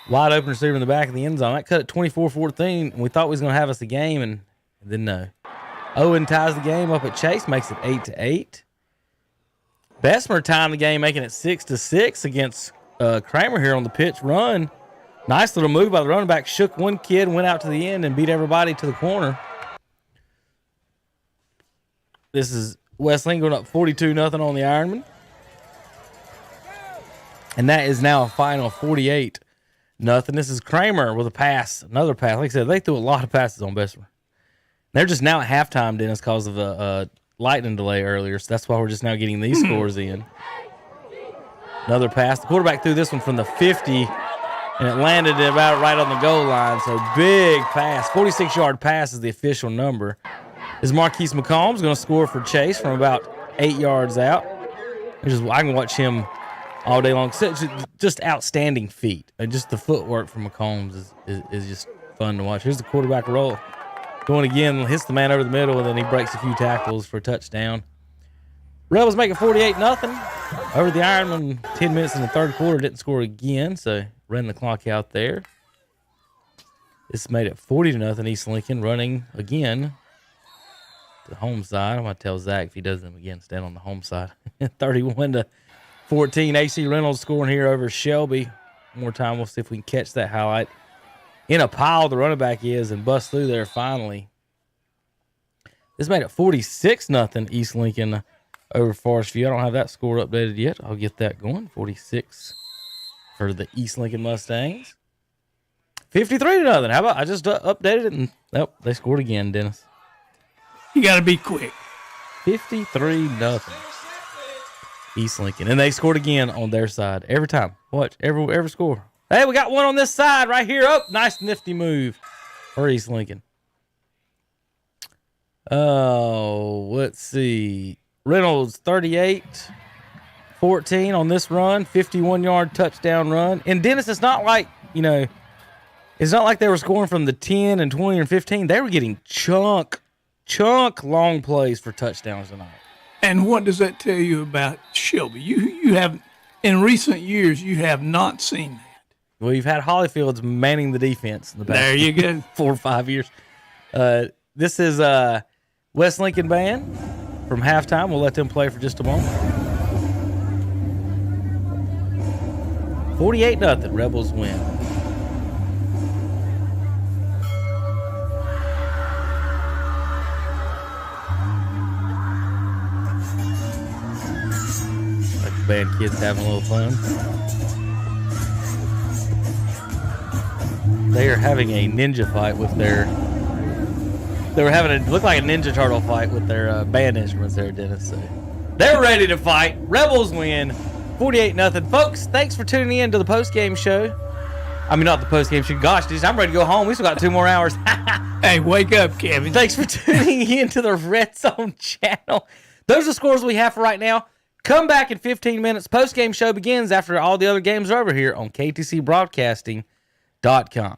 Wide open receiver in the back of the end zone. That cut at 24-14, and we thought we was going to have us a game, and then no. Owen ties the game up at Chase, makes it 8-8. Bessemer tying the game, making it 6-6 against Kramer here on the pitch run. Nice little move by the running back. Shook one kid, went out to the end, and beat everybody to the corner. This is West Lincoln going up 42-0 on the Ironman. And that is now a final 48-0. This is Kramer with a pass, another pass. Like I said, they threw a lot of passes on Bessemer. They're just now at halftime, Dennis, because of a lightning delay earlier. So that's why we're just now getting these scores in. Another pass. The quarterback threw this one from the 50, and it landed about right on the goal line. So big pass. 46-yard pass is the official number. Is Marquise McCombs going to score for Chase from about 8 yards out. I can watch him all day long. Just outstanding feet. And just the footwork from McCombs is just fun to watch. Here's the quarterback roll. Going again, hits the man over the middle, and then he breaks a few tackles for a touchdown. Rebels make it 48-0 over the Ironman. 10 minutes in the third quarter, didn't score again, so ran the clock out there. This made it 40-0. East Lincoln running again to the home side. I'm going to tell Zach if he does them again, stand on the home side. 31-14. AC Reynolds scoring here over Shelby. One more time, we'll see if we can catch that highlight. In a pile, the running back is, and bust through there finally. This made it 46-0 East Lincoln over Forest View. I don't have that score updated yet. I'll get that going. 46 for the East Lincoln Mustangs. 53-0. How about I just updated it, and nope, they scored again, Dennis. You got to be quick. 53-0 East Lincoln. And they scored again on their side. Every time. Watch, every score. Hey, we got one on this side right here. Oh, nice nifty move for East Lincoln. Oh, let's see. Reynolds, 38-14 on this run. 51-yard touchdown run. And Dennis, it's not like, it's not like they were scoring from the 10 and 20 and 15. They were getting chunk long plays for touchdowns tonight. And what does that tell you about Shelby? You have, in recent years, you have not seen that. Well, you've had Holyfield's manning the defense in the past. There you go. 4 or 5 years. This is West Lincoln Band from halftime. We'll let them play for just a moment. 48-0. Rebels win. Like the band kids having a little fun. They are having a ninja fight with their. They were having look like a Ninja Turtle fight with their band instruments there, Dennis. So they're ready to fight. Rebels win 48-0. Folks, thanks for tuning in to the post-game show. I mean, not the post-game show. Gosh, dude, I'm ready to go home. We still got 2 more hours. Hey, wake up, Kevin. Thanks for tuning in to the Red Zone channel. Those are the scores we have for right now. Come back in 15 minutes. Post-game show begins after all the other games are over here on KTCBroadcasting.com.